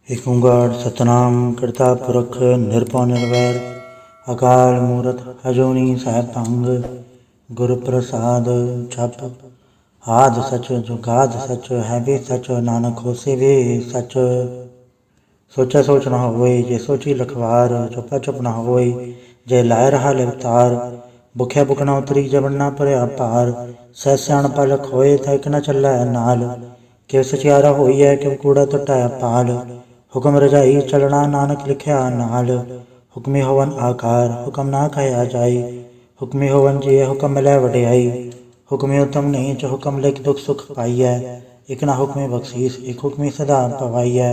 एक ओंकार सतनाम करता पुरख निरभउ निर्वैर अकाल मूरत अजूनी सहब भंग गुर प्रसाद जप आद सच जुगाद सच है भी सच नानक होसे भी सच। सोचा सोच न होए जे सोची लखवार चुपा चुप न होए जे लाए रहा लिवतार भुख्या भुख न उतरी जबन न भरया पार सह सियाण पलख होए तैक न चलै नाल किव सचियारा होई है किव कूड़ा टुटै पाल हुक्म रजाई चलना नानक लिखिया नाल हुक्मी होवन आकार हुक्म ना कहया जाई हुक्मी होवन जी हुक्म मिलै वडियाई हुक्मी उत्तम नीच हुक्म लिख दुख सुख पाइयै एक ना हुक्मी बख्शीस एक हुक्मी सदा पवाइयै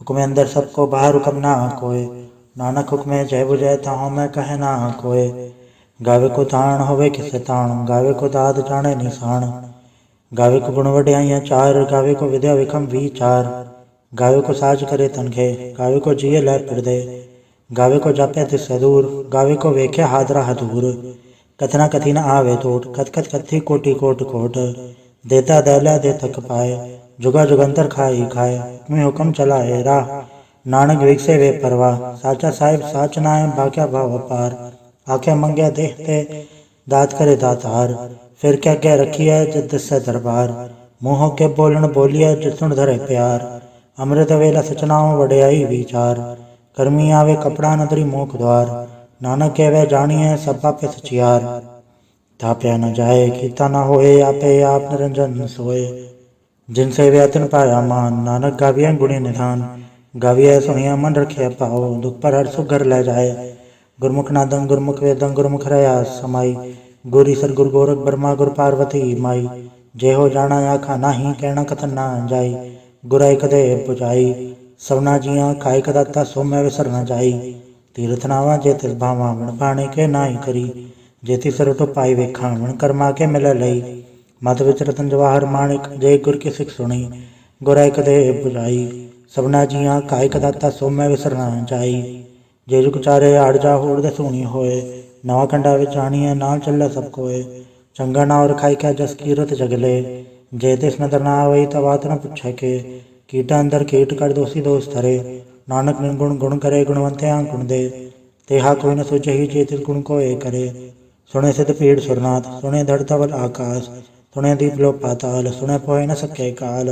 हुक्मे अंदर सबको बाहर हुक्म ना कोय नानक हुक्मे जय बुझै ताहु मैं कहे ना कोय गावे को ताण होवे किसे ताण गावे को दाद जाने निशान गावे को गुण वड्याइयां चार गावे को विद्या विखम विचार गावे को साज करे तनखे गावे को जिये लै पिरदे गावे को जापे तिससे दूर गावे को वेख्या हादरा हदूर कथना कथी न आवे टोट कथ कथ कथी कोटि कोट कोट देता दैला दे थक पाए जुगा जुगंतर खाई खाए हुक्मी हुक्म चलाए राह नानक विकसे वे परवाह साचा साहिब साच नाय बाक्या भाव अपार आख्या मंग्या देहते दात करे दातार फिर क्या कह रखी है जद से दरबार मुँह के बोलन बोलिया जिसुन धरे प्यार अमृत वेला सचनाओ वड्याई विचार कर्मी आवे कपड़ा नदरी मोख द्वार नानक कहवे जानिए सब पापे सचियार ताप्या न जाए कीता न होए आपे आप निरंजन सोए जिनसे व्यातन पाया मान नानक गाविया गुणी निधान गाविया सुनिया मन रखे पाओ दुख पर हर सुख घर ले जाए गुरमुख नादं गुरमुख वेदं गुरमुख रया समाई गुरी सर गुरु गोरख ब्रह्मा गुरु पार्वती माई जे हो जाना आखा नाही कहना कथन ना जाई गुराई कदे बुझाई सबना जिया खाई कदाता सो मैं विसर न जाई तीरथ नावा जे तिस भावा वण भाणे के नाई करी जेती सरटो पाई वेखा वण कर्मा के मिल लई मत विच रतन जवाहर माणिक जे गुर की सिख सुनी गुराई कदे बुझाई सबना जिया खाई कदाता सो मैं विसर न जाई जे जुग चारे आड़ जा होड़ दे सोनी होए नवा कंडा विच आणिया नाल चले सब कोए चंगा नाव रखाई क्या जस कीरत जगले जे तिस नदर ना आवई तवात न पुछे के कीटा अंदर कीट कर दोषी दोष धरे नानक निर्गुण गुण करे गुणवंत्या गुण दे तेहा कोई न सोचे ही जे तिस गुण को ए करे सुने सिद्ध पीड़ सुरनाथ सुने धड़ धवल आकाश सुने दीप लो पाताल सुने पोए न सके काल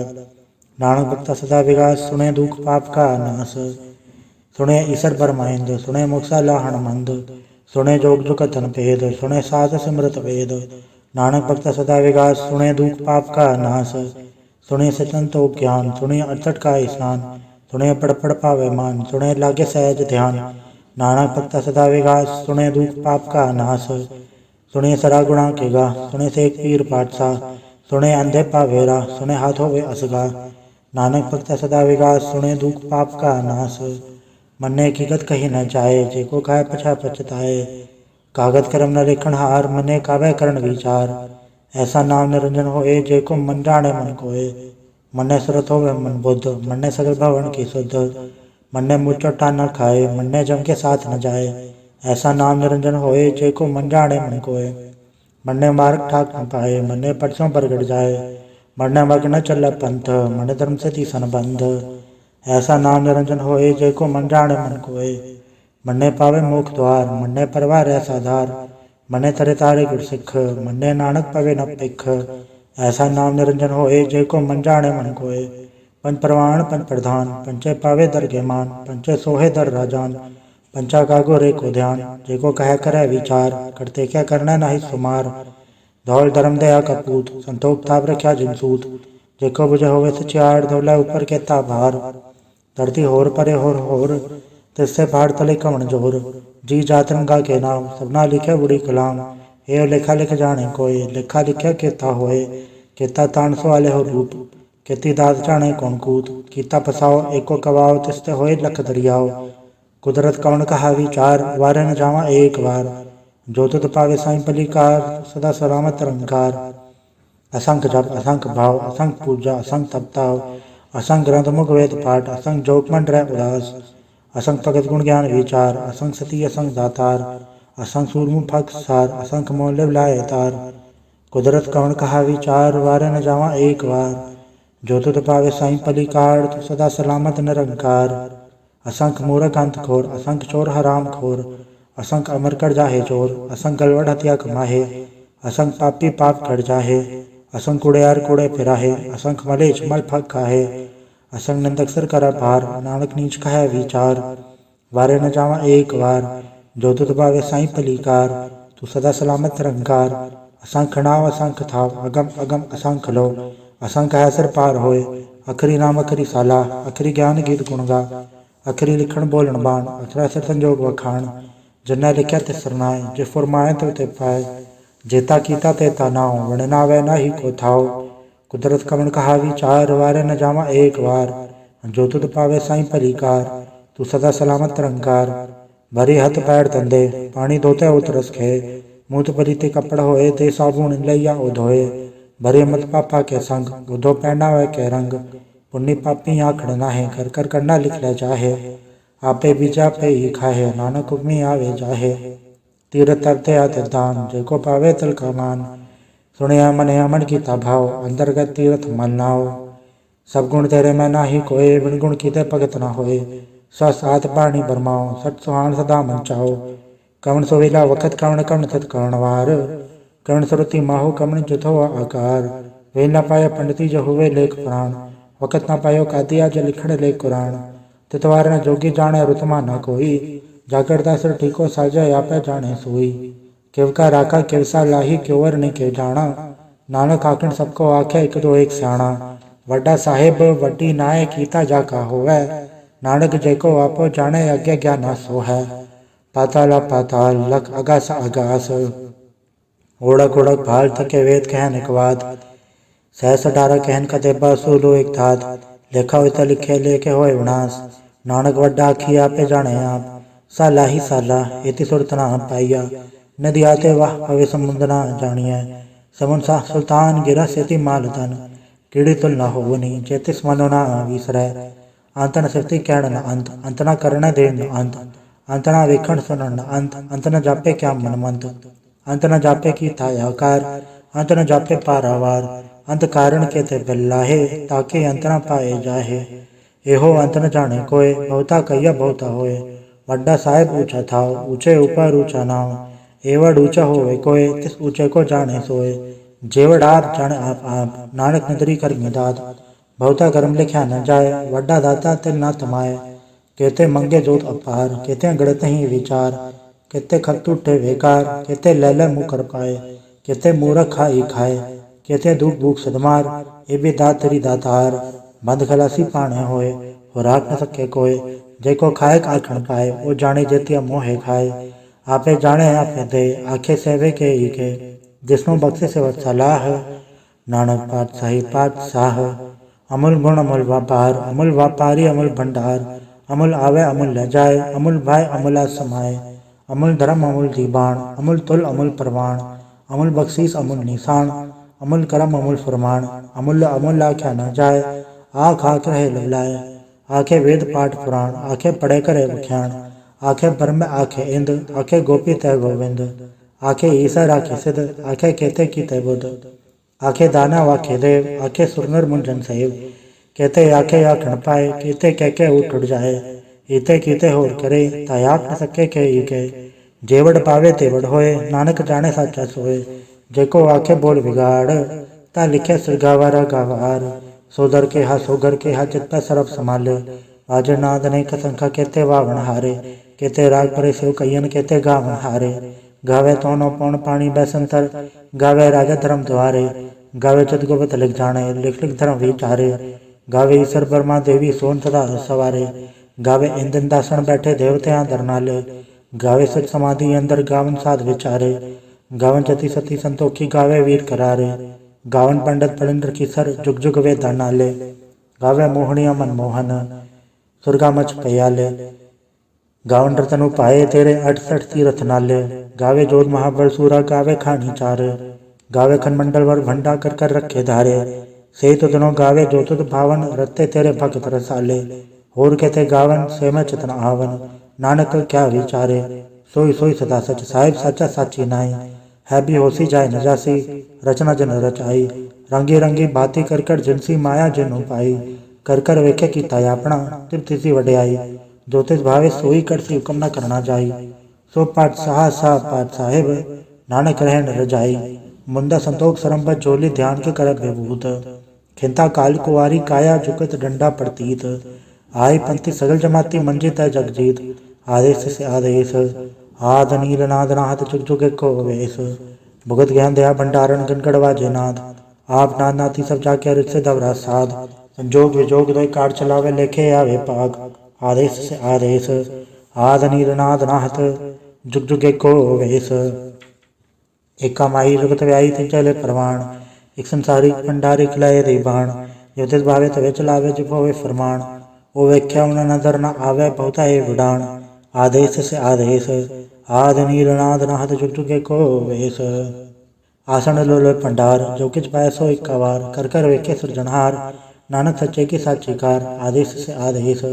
नानक भक्ता सदा विगास सुने दुख पाप का नाश सुने ईसर बरमाइंद सुने मुक्सा लाहण मंद सुने जोग जुगतन भेद सुने साध सिमरत वेद नानक भक्ता सदा विगास सुने दुख पाप का नाश सुने सचन तो ज्ञान सुने अड़सठ का स्नान सुने पड़ पड़ पावे मान सुने लागे सहज ध्यान नानक भक्ता सदा विगास सुने दुख पाप का नाश सुने सरा गुणा के गा सुने से एक पीर पातशाह सुने अंधे पावेरा सुने हाथ होवे असगा नानक भक्ता सदा विगास सुने दुख पाप का नाश मन्ने हकीकत कही न जाए जेको खाए पछा पछताए कागत करम न लेखन हार मने कावे करण विचार ऐसा नाम निरंजन होए जेको मन जाने मन कोए मन्ने सुरत होवे मन बुद्ध मन्ने सगल भवन की शुद्ध मन्ने मुचटा न खाए मन्ने जम के साथ न जाए ऐसा नाम निरंजन होए जेको मन जाने मन कोए मन्ने मार्ग ठाक न पाए मन्ने परसों परगट जाए मन्ने मग न चल पंथ मन्ने धर्म से तीसन बंध ऐसा नाम निरंजन होए जेको मन जाने मन कोए मन्ने पावे मोख द्वार मन्ने परवार ऐसा धार मन्ने तरे तारे गुर सिख मन्ने नानक पवे न पिख ऐसा नाम निरंजन होए जेको मन जाने मन कोए पंच प्रवाण पंच प्रधान पंचे पावे दरगे मान पंचे सोहे दर राजान पंचा कागो रे को ध्यान जेको कह करे विचार करते क्या करना नहीं सुमार धौल धर्म दया कपूत संतोख थाप रख्या जिनसूत जेको बुझे होवे सचियार धौला ऊपर के भार धरती होर परे होर तिससे पहाड़ तले कमण जोर जी जातरन का के नाम सबना लिखे बुरी कलाम हे लेखा लिख जाने कोई लेखा लिखे केता होए केता तान सो वाले हो रूप केती दास जाने कौन कूत कीता पसाओ एको कवाओ तिसते होए लख दरियाओ कुदरत कौन कहा विचार वारे न जावा एक बार जो तुत पावे साईं पलिकार सदा सलामत रंकार असंख जप असंख भाव असंख पूजा असंख तपताव असंख ग्रंथ मुख वेद पाठ असंख जोग मन रह उदास असंख भगत गुण ज्ञान विचार असंख सती असंख दातार असंख सूरमु फक सार असंख मोल लाए तार कुदरत कौन कहा विचार वारे न जावा एक बार जो तुध पावे साईं भली कार, तू सदा सलामत निरंकार। असंख मूरख अंत खोर, असंख चोर हराम खोर, असंख अमर कर जाहे चोर, असंख गलवड़ हत्या कमाहे, असंख पापी पाप कर जाहे, असंख कुड़ेयार कूड़े फिराहे, असंख मलेच मल फक खाहे, असंख निंदक सिर कर भार, नानक नीच कहे विचार। वारे न जावा एक वार, जो तुध पावे साईं भली कार, तू सदा सलामत निरंकार। असंख नाव असंख थाव, अगम अगम असंख लो, असंख है सिर पार होए, अखरी नाम अखरी साला, अखरी ज्ञान गीत गुण गा, अखरी लिखण बोलन बाण, अखरा सिर संजोग वखाण। जिन्नै लिखिया तिस सरनाए, जे फुरमाए तो ते पाए, जेता कीता तेता नाव, वण नावै नाही को थाव। कुदरत कवण कहा विचार, वारे न जावा एक वार, जो तुध पावे साईं भली कार, तू सदा सलामत निरंकार। भरी हथ पैर धंधे, पानी धोते उतरस खे, मूत भरी ते कपड़ होए, ते साबुन लैया उधोए। भरे मत पापा के संग, बुधो पहनावे के रंग, पुण्य पापी आखड़ नाहे, कर कर करना लिख ले जाहे। आपे बीजा पे ही खाहे, नानक हुक्मी आवे जाहे। तीरथ तरते आते दान, जेको पावे तल का मान, सुनिया मन अमन कीता भाव, अंतर्गत तीरथ मन नाव। सब गुण तेरे में नाही कोय, बिन गुण कीते भगत न होए। सस आत बाणी बरमाओ, सत सुहान सदा मन चाओ। कवण सुवेला वखत कवण कवण तत् कवणवार, कवण श्रुति माहु कवण जुथो आकार। वे न पाया पंडिती जो हुए लेख पुराण, वखत न पायो कादिया जो लिखण लेख कुरान। तितवार न जोगी जाने रुतमा न कोई, जाकर दासर ठीको साजा आपे जाने सोई। किव का राखा किव सा लाही, क्योवर ने के जाना, नानक आखण सबको आखे एक दो एक स्याणा। वड्डा साहेब वड्डी नाय कीता जाका होवै, नानक जेको आपो जाने अज्ञा ज्ञाना सो है। पाताला पाताल लख अगास अगास, ओढ़क ओढ़क भाल थके वेद कहन एक बात। सहस अठारह कहन कतेबा सूलो एक थात, लेखा होता लिखे लेके होए विनाश। नानक वड्डा आखी आपे जाने आप, साला ही साला एति सुरत ना पाइया। नदी आते वाह पवे समुद्र ना जानिए, समुन सा सुल्तान गिरा सेति माल तन। कीड़ी तुल न होवनी, चेतिस मनो ना विसरै, अंत न सिरति कहण न अंत, अंत न करण दे न अंत, अंत न वेखण सुनण न अंत, अंत न जापे क्या मनमंत, अंत न जापे की था आकार, अंत न जापे पारावार। अंत कारण के ते बिल्लाहे, ताके अंत न पाए जाहे। एहो अंत न जाने कोय, बहुता कहिया बहुता होए। वड्डा साहेब ऊंचा था, ऊंचे ऊपर ऊंचा नाव, एवड ऊंचा होवे कोय, तिस ऊंचे को जाने सोए। जेवड आप जाने आप, नानक नदरी करमी दात, बहुता कर्म लिख्या न जाए, वड्डा दाता तिल न तमाए। केते मंगे जोत अपार, केते गड़त ही विचार, केते खत टूटे बेकार, केते लैले मुँह कर पाए, केते मूरख खाई खाए, केते दुख भूख सदमार। ए भी दात तेरी दातार, बंद खलासी पाने होए, हो राख न सके कोय। जेको खाए आखण पाए, वो जाने जेतिया मोहे खाए। आपे जाने आपे दे, आखे सेवे के ही के, जिसनो बख्शे से सलाह। नानक पातशाही पातशाह, अमूल गुण अमूल व्यापार, अमूल व्यापारी अमूल भंडार। अमूल आवे अमूल ले जाए, अमूल भाई अमूला समाए। अमूल धर्म अमूल दीबान, अमूल तुल अमूल प्रमाण, अमूल बख्शीस अमूल निशान, अमूल करम अमूल फरमान। अमूल्य अमूल्य आख्या न जाए, आख आख रहे लवलाए। आखे वेद पाठ पुराण, आखे पढ़े करे बख्याण, आखे ब्रह्म आखे इंद, आखे गोपी तय गोविंद, आखे ईसर आखे सिद्ध, आखे केते कीते बुद्ध, आखे दाना वाखे देव, आखे सुरनर मुंजन सहेब। केते आखे आखण पाए, केते कह के उठ जाए, इते कीते होर करे, ता आख न सके के ही के। जेवड़ पावे तेवड़ होए, नानक जाने साचा सोए। जेको आखे बोल बिगाड़, ता लिखे सिरगावारा गावार। सोदर के हा सोगर के हा, चित्त सरब संभाले, वाजर नाद ने कसंखा केते वावण हारे। केते राग परे शिव कयन, केते गावण हारे। गावे तोनो पौन पानी बैसंतर, गावे राजा धर्म द्वारे। गावे चित गुप्त लिख जाने, लिख लिख धर्म विचारे। गावे ईश्वर ब्रह्मा देवी सोन सदा सवारे। गावे इंदन दासन बैठे देवते दर नाले। गावे सच समाधि अंदर, गावन साध विचारे। गावन जति सती संतोखी, गावे वीर करारे। गावन पंडित पड़िंद्र की सर, जुग जुग वे दानाले। गावे मोहनिया मनमोहन, सुरगा मच पयाले। गावन रतनु पाए, तेरे 68 तीरथ नाले। गावे जोध महाबल सूरा, गावे खानी चार। गावे खनमंडल वर भंडा, कर कर रखे धारे। से तो दिनों गावे जो तुद भावन, रत्ते तेरे भगत रसाले। होर कहते गावन, से मैं चितन आवन, नानक क्या विचारे। सोई सोई सदा सच, साहिब साचा साची नाई। है भी होसी जाए न जासी, रचना जन रचाई। रंगी रंगी बाती कर कर जिनसी माया जिन पाई, कर कर वेखे की ताया अपना तृप्ति सी वड्याई। जो तिस भावे सोई कर सी हुक्म न करना जाई, सो पाठ पाठ साहेब नानक रहन रजाई। मुंदा संतोख सरम्बत जोली ध्यान के कर विभूत, खिंता काल कुवारी काया झुकत डंडा प्रतीत। आई पंथी सगल जमाती मंजी तय जगजीत, आदेश से आदेश आद नील नाद नाहत जुग जुग को वेश। भुगत ज्ञान दया भंडारण गणगढ़वा जयनाथ, आप नाद नाती सब जाके रिश्ते दवरा साध। संजोग विजोग दो कार चलावे लेखे आवे पाग, आदेश से आदेश आद नील नाद नाहत जुग जुग को वेश। एका माई जुगत व्याई थे चले परवान, एक संसारी भंडारी खिलाए रे बाण। जो तिस भावे तवे चलावे जिब होवे फरमान, ओ व्याख्या उन नजर न आवे बहुता है विडाण। आदेश से आदेश आद नील नाद नाहत जुग जुग को वेश। आसन लो लो भंडार जो किच पाए सो इक्कावार, कर कर वेखे सृजनहार नानक सच्चे की साचीकार। आदेश से आदेश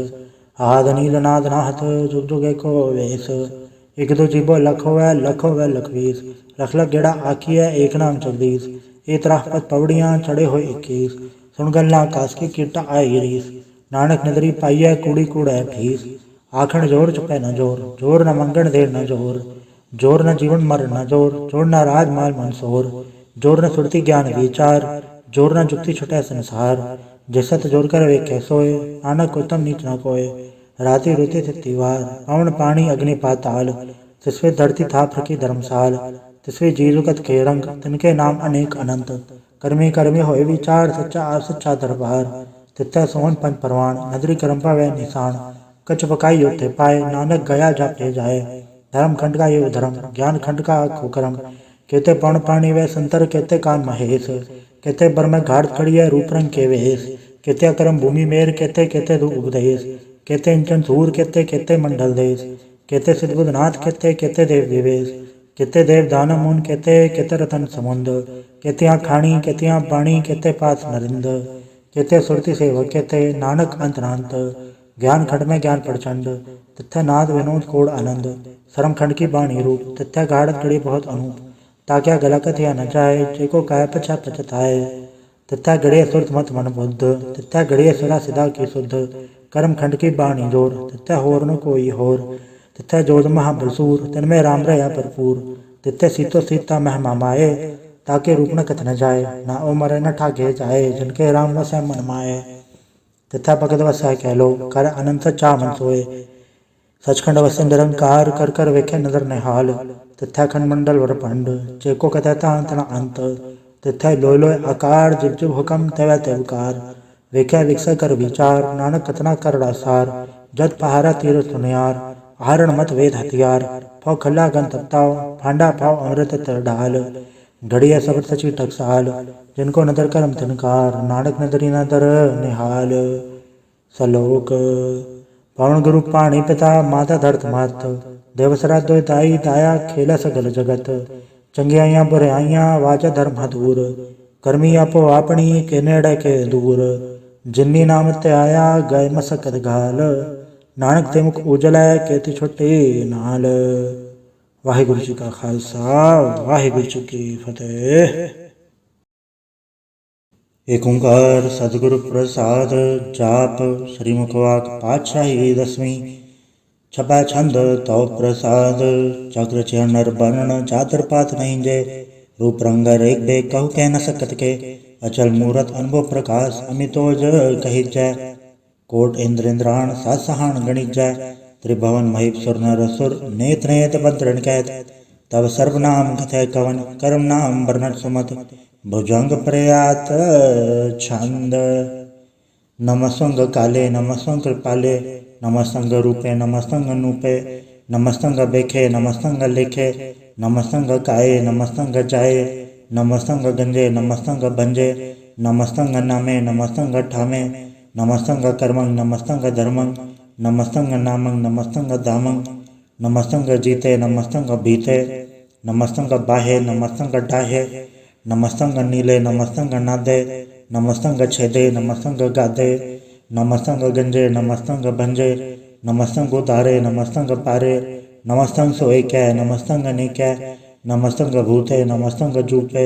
आद नील नाद नाहत जुग जुग को वेश। एक दो जीबो लख होवे लखवीस, लख लख गेड़ा आखिए एक नाम जगदीश। ए त्राहपत पवड़ियाँ चढ़े हो 21, सुन गल्ला कास की कीटा आई रीस। नानक नदरी पाइय कूड़ी कूड़ै ठीस, आखण जोर चुपै न जोर, जोर न मंगण देर न जोर। जोर न जीवन मर न जोर, जोर न राज माल मंसोर। जोर न सुरति ज्ञान विचार, जोर न जुक्ति छुटै संसार। जिसत जोर कर वेखे सोए, नानक उत्तम नीच न कोय। राति रुति तिथिवार, पवन पानी अग्नि पाताल। तिसवे धरती था प्रकी धर्मसाल, तिसवे जीजुकत के रंग, तिनके नाम अनेक अनंत। कर्मी कर्मी होए विचार, सच्चा आप सच्चा दरबार। तित्तै सोहन पंच परवान, नदरी करम्पा व निशान। कच पकाई योथे पाए, नानक गया जापे जाए। धर्म खंड का ये धर्म, ज्ञान खंड का खोकरम। कहते पवन पानी व संतर, कहते कान महेश। कहते बर में घाट खड़िए रूप रंग के वेश। कहते करम भूमि मेर, कहते कहते दु उपदेश। कहते इंचन सूर, कहते कहते मंडल देश। कहते सिद्धबुद्धनाथ, कहते कहते देव दिवेश। कहते देव दानव मुन, कहते कहते रतन समुंद। कहते खाणी, कहते बाणी, कहते पास नरिंद। कहते सुरति सेवक, कहते नानक अंतरांत। ज्ञान खंड में ज्ञान प्रचंड, तथ्य नाद विनोद कोड आनंद। शर्म खंड की बाणी रूप, तथ्य गाढ़त कड़ी बहुत अनूप। ताक्या गलकत या न जाए, जेको काय पछा पछताए। तथ्य गड़िए सुरत मत मन बुद्ध, तथ्य गड़िए सुरा सिदा की शुद्ध। कर्म खंड की बाणी जोर, तथ्य होर न कोई होर। तथ्य जोध महाबलसूर, तिनमें राम रया भरपूर। तथ्य सीतो सीता महिमा माए, ताके रूप न कथ न जाए। ना ओ मरे न ठाके जाए, जिनके राम वसै मन माए। तथ्य भगत वसै कह लो, कर अनंत सच्चा मन सोए। सचखंड वसै निरंकार, कर कर वेखे नजर निहाल। तथ्य खंड मंडल वर पंड, चेको कथता अंत न अंत। तथ्य लोय लोय आकार, जिब जिब हुक्म तवै तेवकार। वेख्या विकसय कर विचार, नानक कतना करड़ा सार। जत पहारा तीर सुनियार, आहरण मत वेद हथियार। फौ खल्ला गन तपताओ, फांडा पाओ अमृत तर ढाल। घड़िया सब सची टकसाल, जिनको नदर करम तिनकार। नानक नदरी नदर निहाल। सलोक पवन गुरु पाणी पिता, माता धरत मत। देवसरा दो दाई दाया, खेला सगल जगत। चंगियाइयां बुराइयां, वाजा धर्म हदूर। कर्मी आपो आपनी, के नेड़े के दूर। जिन्नी नाम ते आया, गए मसकत घाल। नानक ते मुख उजलै, केति छुट्टी नाल। वाहिगुरु जी का खालसा, वाहिगुरु जी की फतेह। एक ओंकार सतगुरु प्रसाद, जाप श्री मुखवाक पातशाही दसवीं। छपा छंद तो प्रसाद, चक्र चरणर बर्ण चातर पात नहीं जे। रूप रंग रेख बे कहु कह न सकत के, अचल मूरत अनुभव प्रकाश अमितोज कही जय। कोट इंद्र इंद्राण सात सहान गणित जय, त्रिभुवन महीप सुर नर सुर नेत नेत बद्रण कैत। तब सर्वनाम कथय कवन, कर्म नाम वर्णन सुमत। भुजंग प्रयात छंद, नमस्वंग काले नमस्वंग कृपाले। नमस्तंग रूपे नमस्तंग नूपे, नमस्तंग बेखे नमस्तंग लेखे। नमस्तंग काये नमस्तंग जाये, नमस्तंग गंजे नमस्तंग भंजे। नमस्तंग नामे नमस्तंग ठामे, नमस्तंग कर्मंग नमस्तंग धर्मंग। नमस्तंग नामंग नमस्तंग धामंग, नमस्तंग जीते नमस्तंग बीते। नमस्तंग बाहे नमस्तंग डाहे, नमस्तंग नीले नमस्तंग नादे। नमस्तंग छेदे नमस्तंग गादे, नमस्तंग गंजे नमस्तंग भंजे। नमस्तंग उतारे नमस्तंग पारे, नमस्तंग सोए कै नमस्तंग निकै। नमस्तंग भूते नमस्तंग जूपे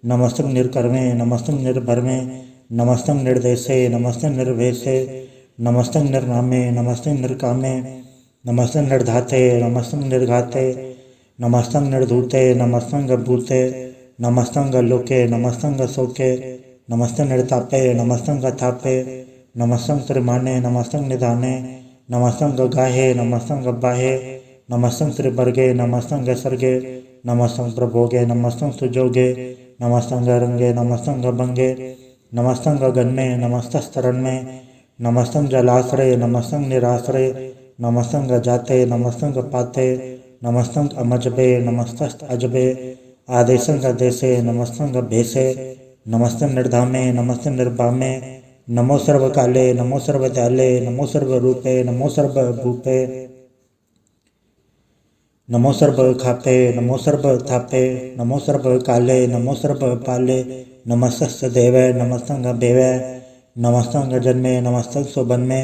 नमस्तंग निर्कर्मे नमस्तंग निर्भरमे नमस्तंग निर्देशे नमस्तंग निर्भेशे नमस्तंग निर्नामे नमस्तंग निर्कामे नमस्तंग निर्धाते नमस्तंग निर्घाते नमस्तंग निर्धूते नमस्तंग भूते नमस्तंग लोके नमस्तंग शोके नमस्तंग निर्तापे नमस्तंग थापे नमस्तंग त्रिमाने नमस्तंग निधाने नमस्तंग गाहे नमस्तंग बाहे नमस्तंग त्रिवर्गे नमस्तंग सर्गे नमस्तंग प्रभोगे नमस्तंग सुजोगे नमस्तंग रंगे नमस्तंग भंगे नमस्तंग गन्मे नमस्तस्तरण्मे नमस्तंग जलाश्रय नमस्तंग निराश्रय नमस्तंग जाते नमस्तंग पाते नमस्तंग अमजबे नमस्तस्त अजबे आदेशंग देशे नमस्तंग भेसे नमस्तंग निर्धामे नमस्तंग निर्भामे नमो सर्वकाले नमो सर्वदयाले नमो सर्वरूपे नमो सर्वभूपे नमो सर्व खापे नमो सर्व थापे नमो सर्व काले नमो सर्व पाले नमस्तस्त देवे नमस्तंग बेवे नमस्तंग जन्मे नमस्तंग सुबन्मे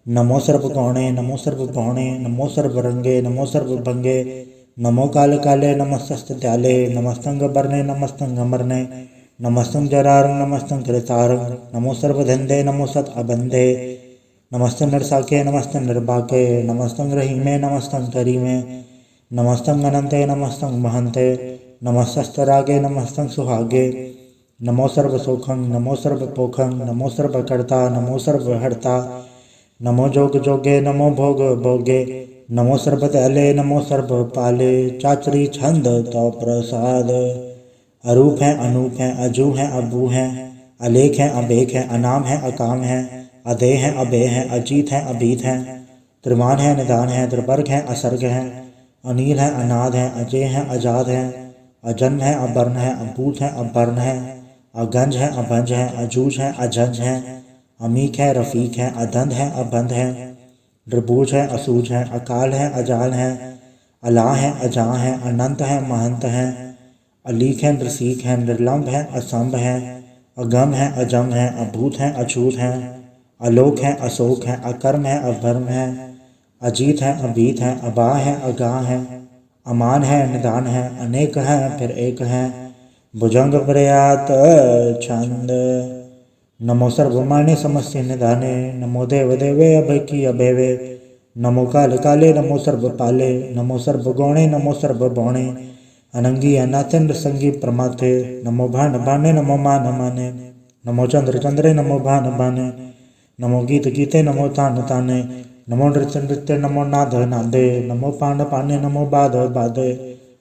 नमो सर्व गौणे नमो सर्व गौणे नमो सर्व रंगे नमो सर्व भंगे नमो काल काले नमस्तस्त त्याले नमस्तंग बरने नमस्तंग मरने नमस्तंग जरारंग नमस्तंग कृतारंग नमो सर्व धंधे नमो सत अबंधे नमस्तंग नरसाके नमस्तंग निर्भाके नमस्तंग रहीमे नमस्तंग करीमे नमस्तंग अनंते नमस्तंग महंते नमस्तस्तरागे नमस्तंग सुहागे नमो सर्व सुखं नमो सर्व पोखं नमो सर्व कर्ता नमो सर्व हर्ता नमो जोग जोगे नमो भोग भोगे नमो सर्व दयाले नमो सर्व पाले चाचरी छंद तो प्रसाद अरूप है अनूप है अजू है अबू है अलेख है अबेख है अनाम है अकाम है अदे है अबे है अजीत है अभीत है त्रिमान है निदान है त्रिवर्ग है असर्ग है अनिल है अनाद है अजय है अजाद है अजन्म है अवर्ण है अभूत है अवर्ण है अगंज है अभंज है अजूज है अजंज है अमीक है रफीक है अधंध है अबंध है निर्बूज है असूज है अकाल है अजाल है अला है अजा है अनंत है महंत है अलीक है नृसीक है निर्लंब है असंभ है अगम है अजम है अभूत है अछूत है अलोक है अशोक है अकर्म है अभर्म है अजीत है अभीत है अबा है अगाह है अमान है निदान है अनेक है फिर एक है भुजंग प्रयात छंद नमो सर्वमाने समस्ते निधाने नमो देव देवे अभय की अभेवे नमो काल काले नमो सर्व पाले नमो सर्व गौणे नमो सर्व बौणे अनंगी अनाचंद्र संगी प्रमाथे नमो भान भाने नमो मान माने नमो चंद्र चंद्रे नमो भान भाने नमो गीत गीते नमो तान ताने नमो नृत्य नृत्य नमो नाद नादे नमो पान पाने नमो बाद बादे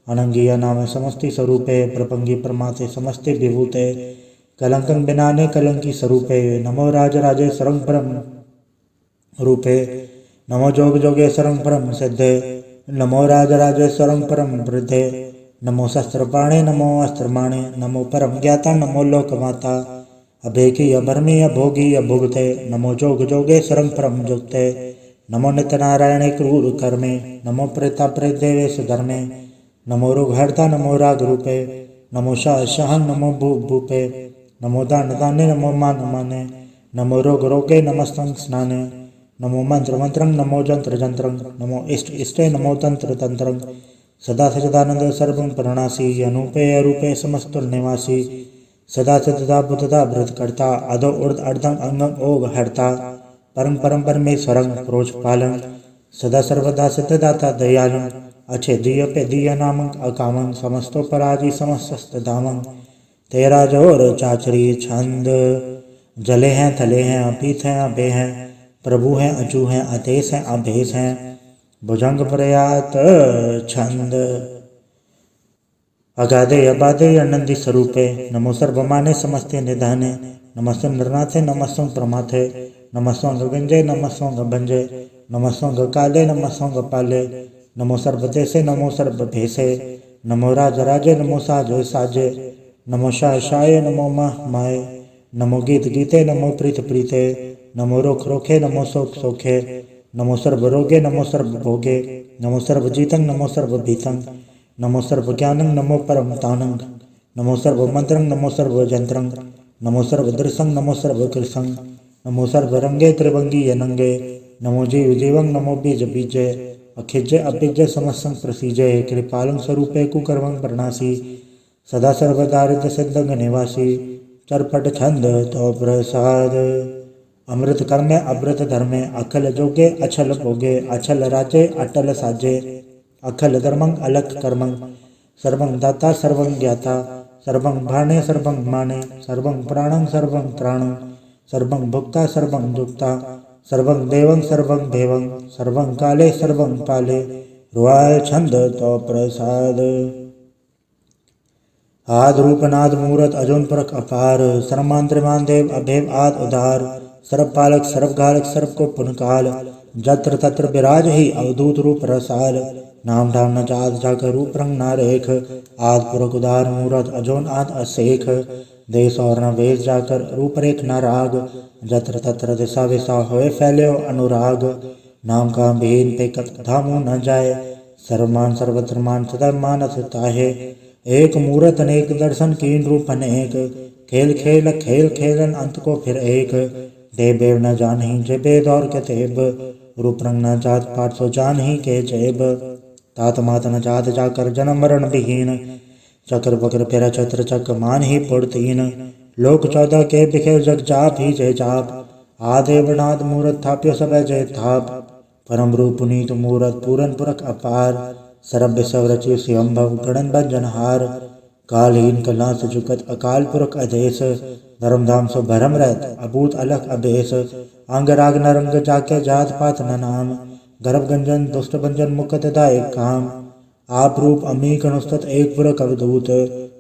अनंगी नाम समस्ति स्वरूपे प्रपंगी प्रमाते समस्ते विभूते कलंकं बिनाने कलंकी स्वरूपे नमो राज राजे सरंग परम रूपे नमो जोग जोगे सरंग परम सिद्धे नमो राज राजे सरंग परम वृद्धे नमो शस्त्रपाणे नमो अस्त्रमाणे नमो परम ज्ञाता नमो लोकमाता अभेकी अभर्मी अभोगी अभुगते नमो जोग जोगे सरंग परम जुगते नमो नित्य नारायणे क्रूर कर्मे नमो प्रेता प्रेत देवे सुधर्मे नमो रोग हरता नमो राग रूपे नमो शाह शाह नमो भूप भूपे नमो दान दाने नमो मान माने नमो रोग रोगे नमस्तंग स्नाने नमो मंत्र मंत्रं नमो जंत्र जंत्रं नमो इष्ट इष्टे नमो तंत्र तंत्रं सदा सचिदानंद सर्वं प्रणासी अनूपे अरूपे समस्तुर निवासी सदा सतदा बुद्धदा भृत करता अधो उर्ध अर्धं अंगं ओग हरता परम परम परमेश्वरं प्रोच पालं सदा सर्वदा सत्यदाता दयालं अच्छेदीय पेदीय नामं अकामं समस्तो पराजी समस्त दामं तेरा जोर चाचरी छंद जले हैं थले हैं अपीत हैं अबे हैं प्रभु हैं अजू हैं आदेश हैं अभेश हैं भुजंग प्रयात छंद अगाधे अबाधे अनंदी स्वरूपे नमो सर्वमाने समस्ते निधाने नमस्तं नरनाथे नमस्तं प्रमाथे नमस्तंग गंजे नमस्तंग भंजे नमस्तंग काले नमस्तंग पाले नमो सर्वदेशे नमो सर्वभेसे नमो राज राजे नमो साजे साजे नमो शाय शाये नमो माह माए नमो गीत गीते नमो प्रीत प्रीते नमो रोख रोखे नमो सोख सोखे नमो सर्व रोगे नमो सर्व भोगे नमो सर्व जीतं नमो सर्व भीतं नमो सर्व ज्ञानं नमो परम तानं नमो सर्व मंत्रं नमो सर्व जंत्रं नमो सर्व दृशं नमो सर्व कृशं नमो सर्व रंगे त्रिभंगी अनंगे नमो जीव जीवं नमो बीज बीजे अखिज्य अभिज्य समस्तं प्रसीजय कृपालं स्वरूपे कुकर्मं प्रणासी सदा सर्वदारिद्र सिद्धंग निवासी चरपट छंद तो प्रसाद अमृत कर्मे अमृत धर्मे अखल जोगे अछल भोगे अछल राजे अटल साजे अखल धर्मं अलख कर्मं सर्वं दाता सर्वं ज्ञाता सर्वं भाणे सर्वं माने सर्वं प्राणं सर्वं त्राणं सर्वं भुक्ता सर्वं दुक्ता सर्वं देवं सर्वं देवं सर्वं काले सर्वं पाले रुआय छंद तो प्रसाद आद रूपनाद मूरत अजोन परक अपार सर्वमांत्रिमान देव अभेव आद उदार सर्वपालक सर्वघालक सर्व को पुनकाल जत्र तत्र विराज ही अवधूत रूप रसाल नाम धाम न जात जाकर रूप रंग न रेख आद पुरक उदार मूरत अजोन आद असेख देश और न वेश जाकर रूप रेख न राग जत्र तत्र दिशा विशा होए फैले अनुराग नाम का भेद पेकत धामु न जाए सर्वमान सर्वत्र मान सदा मानस ताहे एक मूरत अनेक दर्शन कीन रूप अनेक खेल खेल खेल खेलन अंत को फिर एक देव बेव न जान ही जे बेद और के तेब रूप रंग न जात पाठ सो जान ही के जेब तात मात न जात जाकर जन्म मरण विहीन चक्र बकर फिर छत्र चक मान ही पुड़तीन लोक 14 के बिखे जग जाप ही जय जाप आदेवनाद मूरत थाप्यो सब जय थाप परम रूप पुनीत मूरत पूरन पुरख अपार सरभ सवरचि स्वयंभव गणन भंजनहार कालहीन कला सुजुकत अकाल पुरख अधेश धर्मधाम सो भरम रहत अभूत अलख अभेश अंग राग नरंग जाके जात पात न नाम गर्भ गंजन दुष्ट भंजन मुकत दायक काम आप रूप अमीक अनुस्तत एक पुरख अवधूत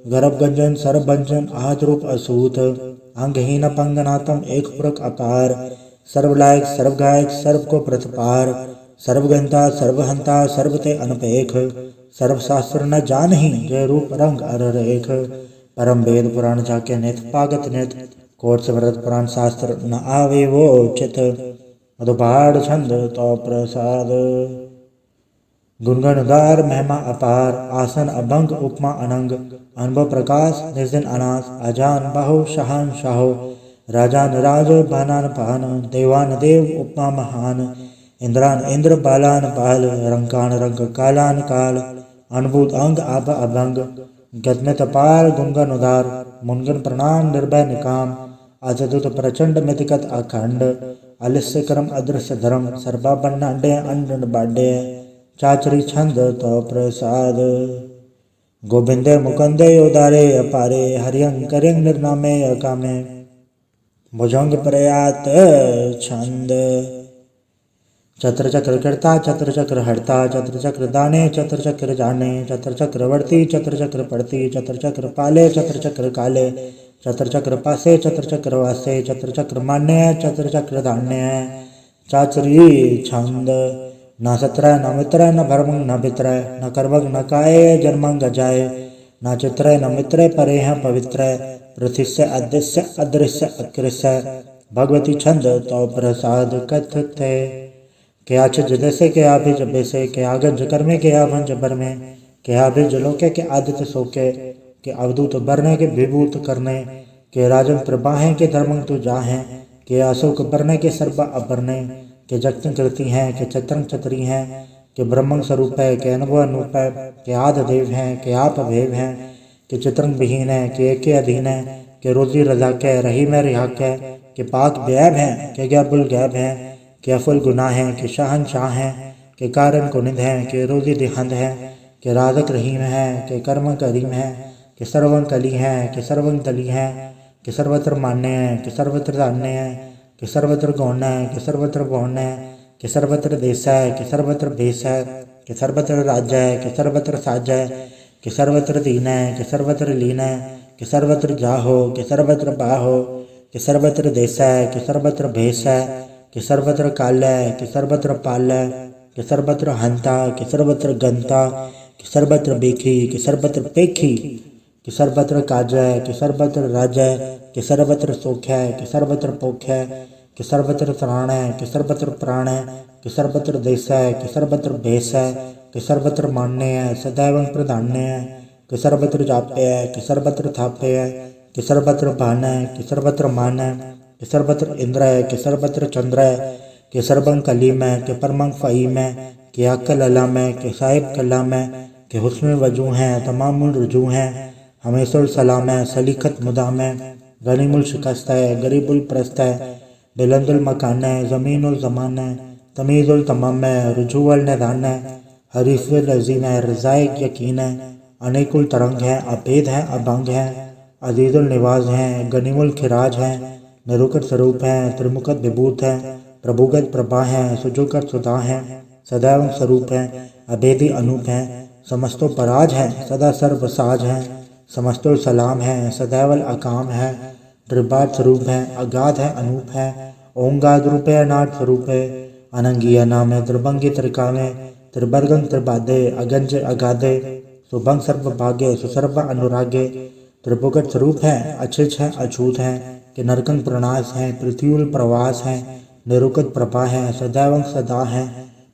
गर्भ गंजन सर्व भंजन आद रूप असूत अंगहीन पंगनातम एक पुरख अपार सर्वलायक सर्वगायक सर्व को प्रतपार सर्वगंता सर्वहंता सर्वते अनपेख सर्वशास्त्र न जानही जय रूप रंग अर रेख परम वेद पुराण जाके नित पागत नित कोट समृत पुराण शास्त्र न आवे वो चित मधुपाड़ छंद तो प्रसाद गुणगणदार महिमा अपार आसन अभंग उपमा अनंग अनुभव प्रकाश निर्जन अनास अजान बाहु शहान शाहो राजान राज बानान पान देवान देव उपमा महान इंद्रान इंद्र बालान बाल रंकान रंग कालान काल अनुभूत अंग आभ अभंग गदमित पार गुणगन उदार मुनगन प्रणाम निर्भय निकाम अजदुत प्रचंड मितिकत अखंड अलिस्य करम अदृश्य धर्म सर्वा बन्न अंडे अंड बाडे चाचरी छंद तो प्रसाद गोविंदे मुकंदे उदारे अपारे हरियं करियं निर्नामे अकामे भुजंग प्रयात छंद चत्र चक्र करता चत्र चक्र हरता चत्र चक्र दाने चत्र चक्र जाने चत्र चक्र वर्ती चत्र चक्र पड़ती चत्र चक्र पाले चत्र चक्र काले चत्र चक्र पासे चत्र चक्र वासे चत्र चक्र मान्य चत्र चक्र धान्य चाचरी छंद न सत्र न मित्र न भरमंग न भित्र न कर्मंग न काय जन्मंग जाय न चित्र न मित्र परे हैं पवित्र पृथ्वीस्य अदृश्य अदृश्य अकृष्य भगवती छंद तो प्रसाद कथते क्या छिज जैसे के आभिज बेसे के आगंज कर्मे के आभंज बरमे के आभिज लोके के आदित्य सोके के अवधूत बरने के विभूत करने के राजन प्रभाहें के धर्मंग तु जाहें के अशोक बरने के सर्वा अबरने के जगतं कृति हैं के चत्रंग चतरी हैं के ब्रह्मंग स्वरूप है के अनुभव अनूप है के आद देव हैं के आप भेव हैं के चित्रंग विहीन है के एक के अधीन है के रोजी रजा के रही में रिहा के पाक बैब हैं के गैबुल गैब हैं के अफुल गुनाह हैं के शाहन शाह हैं के कारण कुनिद हैं के रोजी दिहंद हैं के राजक रहीम हैं के कर्म करीम हैं के सर्वं कली हैं के सर्वं तली हैं के सर्वत्र मान्य हैं के सर्वत्र धान्य हैं कि सर्वत्र गौण है कि सर्वत्र गौण है कि सर्वत्र देश है कि सर्वत्र भेष है कि सर्वत्र राज्य है कि सर्वत्र साज है कि सर्वत्र दीन है कि सर्वत्र लीन है कि सर्वत्र जाहो कि सर्वत्र बाहो कि सर्वत्र देश है कि सर्वत्र भेष है कि सर्वत्र काल है कि सर्वत्र पाल है कि सर्वत्र हंता कि सर्वत्र गंता कि सर्वत्र बेखी कि सर्वत्र पेखी कि सर्वत्र काज है कि सर्वत्र राज है कि सर्वत्र सुख है कि सर्वत्र पोख है कि सर्वत्र त्राण है कि सर्वत्र प्राण है कि सर्वत्र देश है कि सर्वत्र भेष है कि सर्वत्र मान्य है सदैव प्रधान्य है कि सर्वत्र जाप्य है कि सर्वत्र थाप्य है कि सर्वत्र भान है कि सर्वत्र मान है कि सर्वत्र इंद्र है कि सर्वत्र चंद्र है कि सर्वं कलीम है कि परमं फहीम है कि अक्ल अलाम है, कि साहिब कलाम है, कि हुस्न वजू हैं, तमामुल रुजू हैं, हमेशुल सलाम है, सलीखत मुदाम है, गनीमुल शिकस्त है, गरीबुल प्रस्त है, बुलंदुल मकान है, ज़मीनुल ज़मान है, तमीज़ुल तमाम है, रुजूअल निदान है, हरीफुल अज़ीम है, रज़ाइक यकीन है, अनेकुल तरंग है, अभेद है, अभंग है, अजीज़ुल निवाज हैं, गनीमुल खिराज हैं, निरुकत स्वरूप हैं, त्रिमुखत विभूत हैं, प्रभुगत प्रभा हैं, सुजुकत सुधा हैं, सदैव स्वरूप हैं, अभेदी अनूप हैं, समस्तो पराज हैं, सदा सर्व साज हैं, समस्तुल सलाम हैं, सदैवल अकाम है, त्रिपाद स्वरूप हैं, अगाध है, अनूप है, ओंगाद रूप है, अनाथ स्वरूप है, अनंगिया नाम है, त्रिभंगी त्रिकामे, त्रिबर्गं त्रिबाधे, अगंज अगाधे, सुभंग सर्व भाग्य, सुसर्व अनुरागे, त्रिपुगट स्वरूप है, अछिच है, अछूत है, कि नरकंग प्रणास है, पृथ्वील प्रवास है, निरुकत प्रभा है, सदैव सदा है,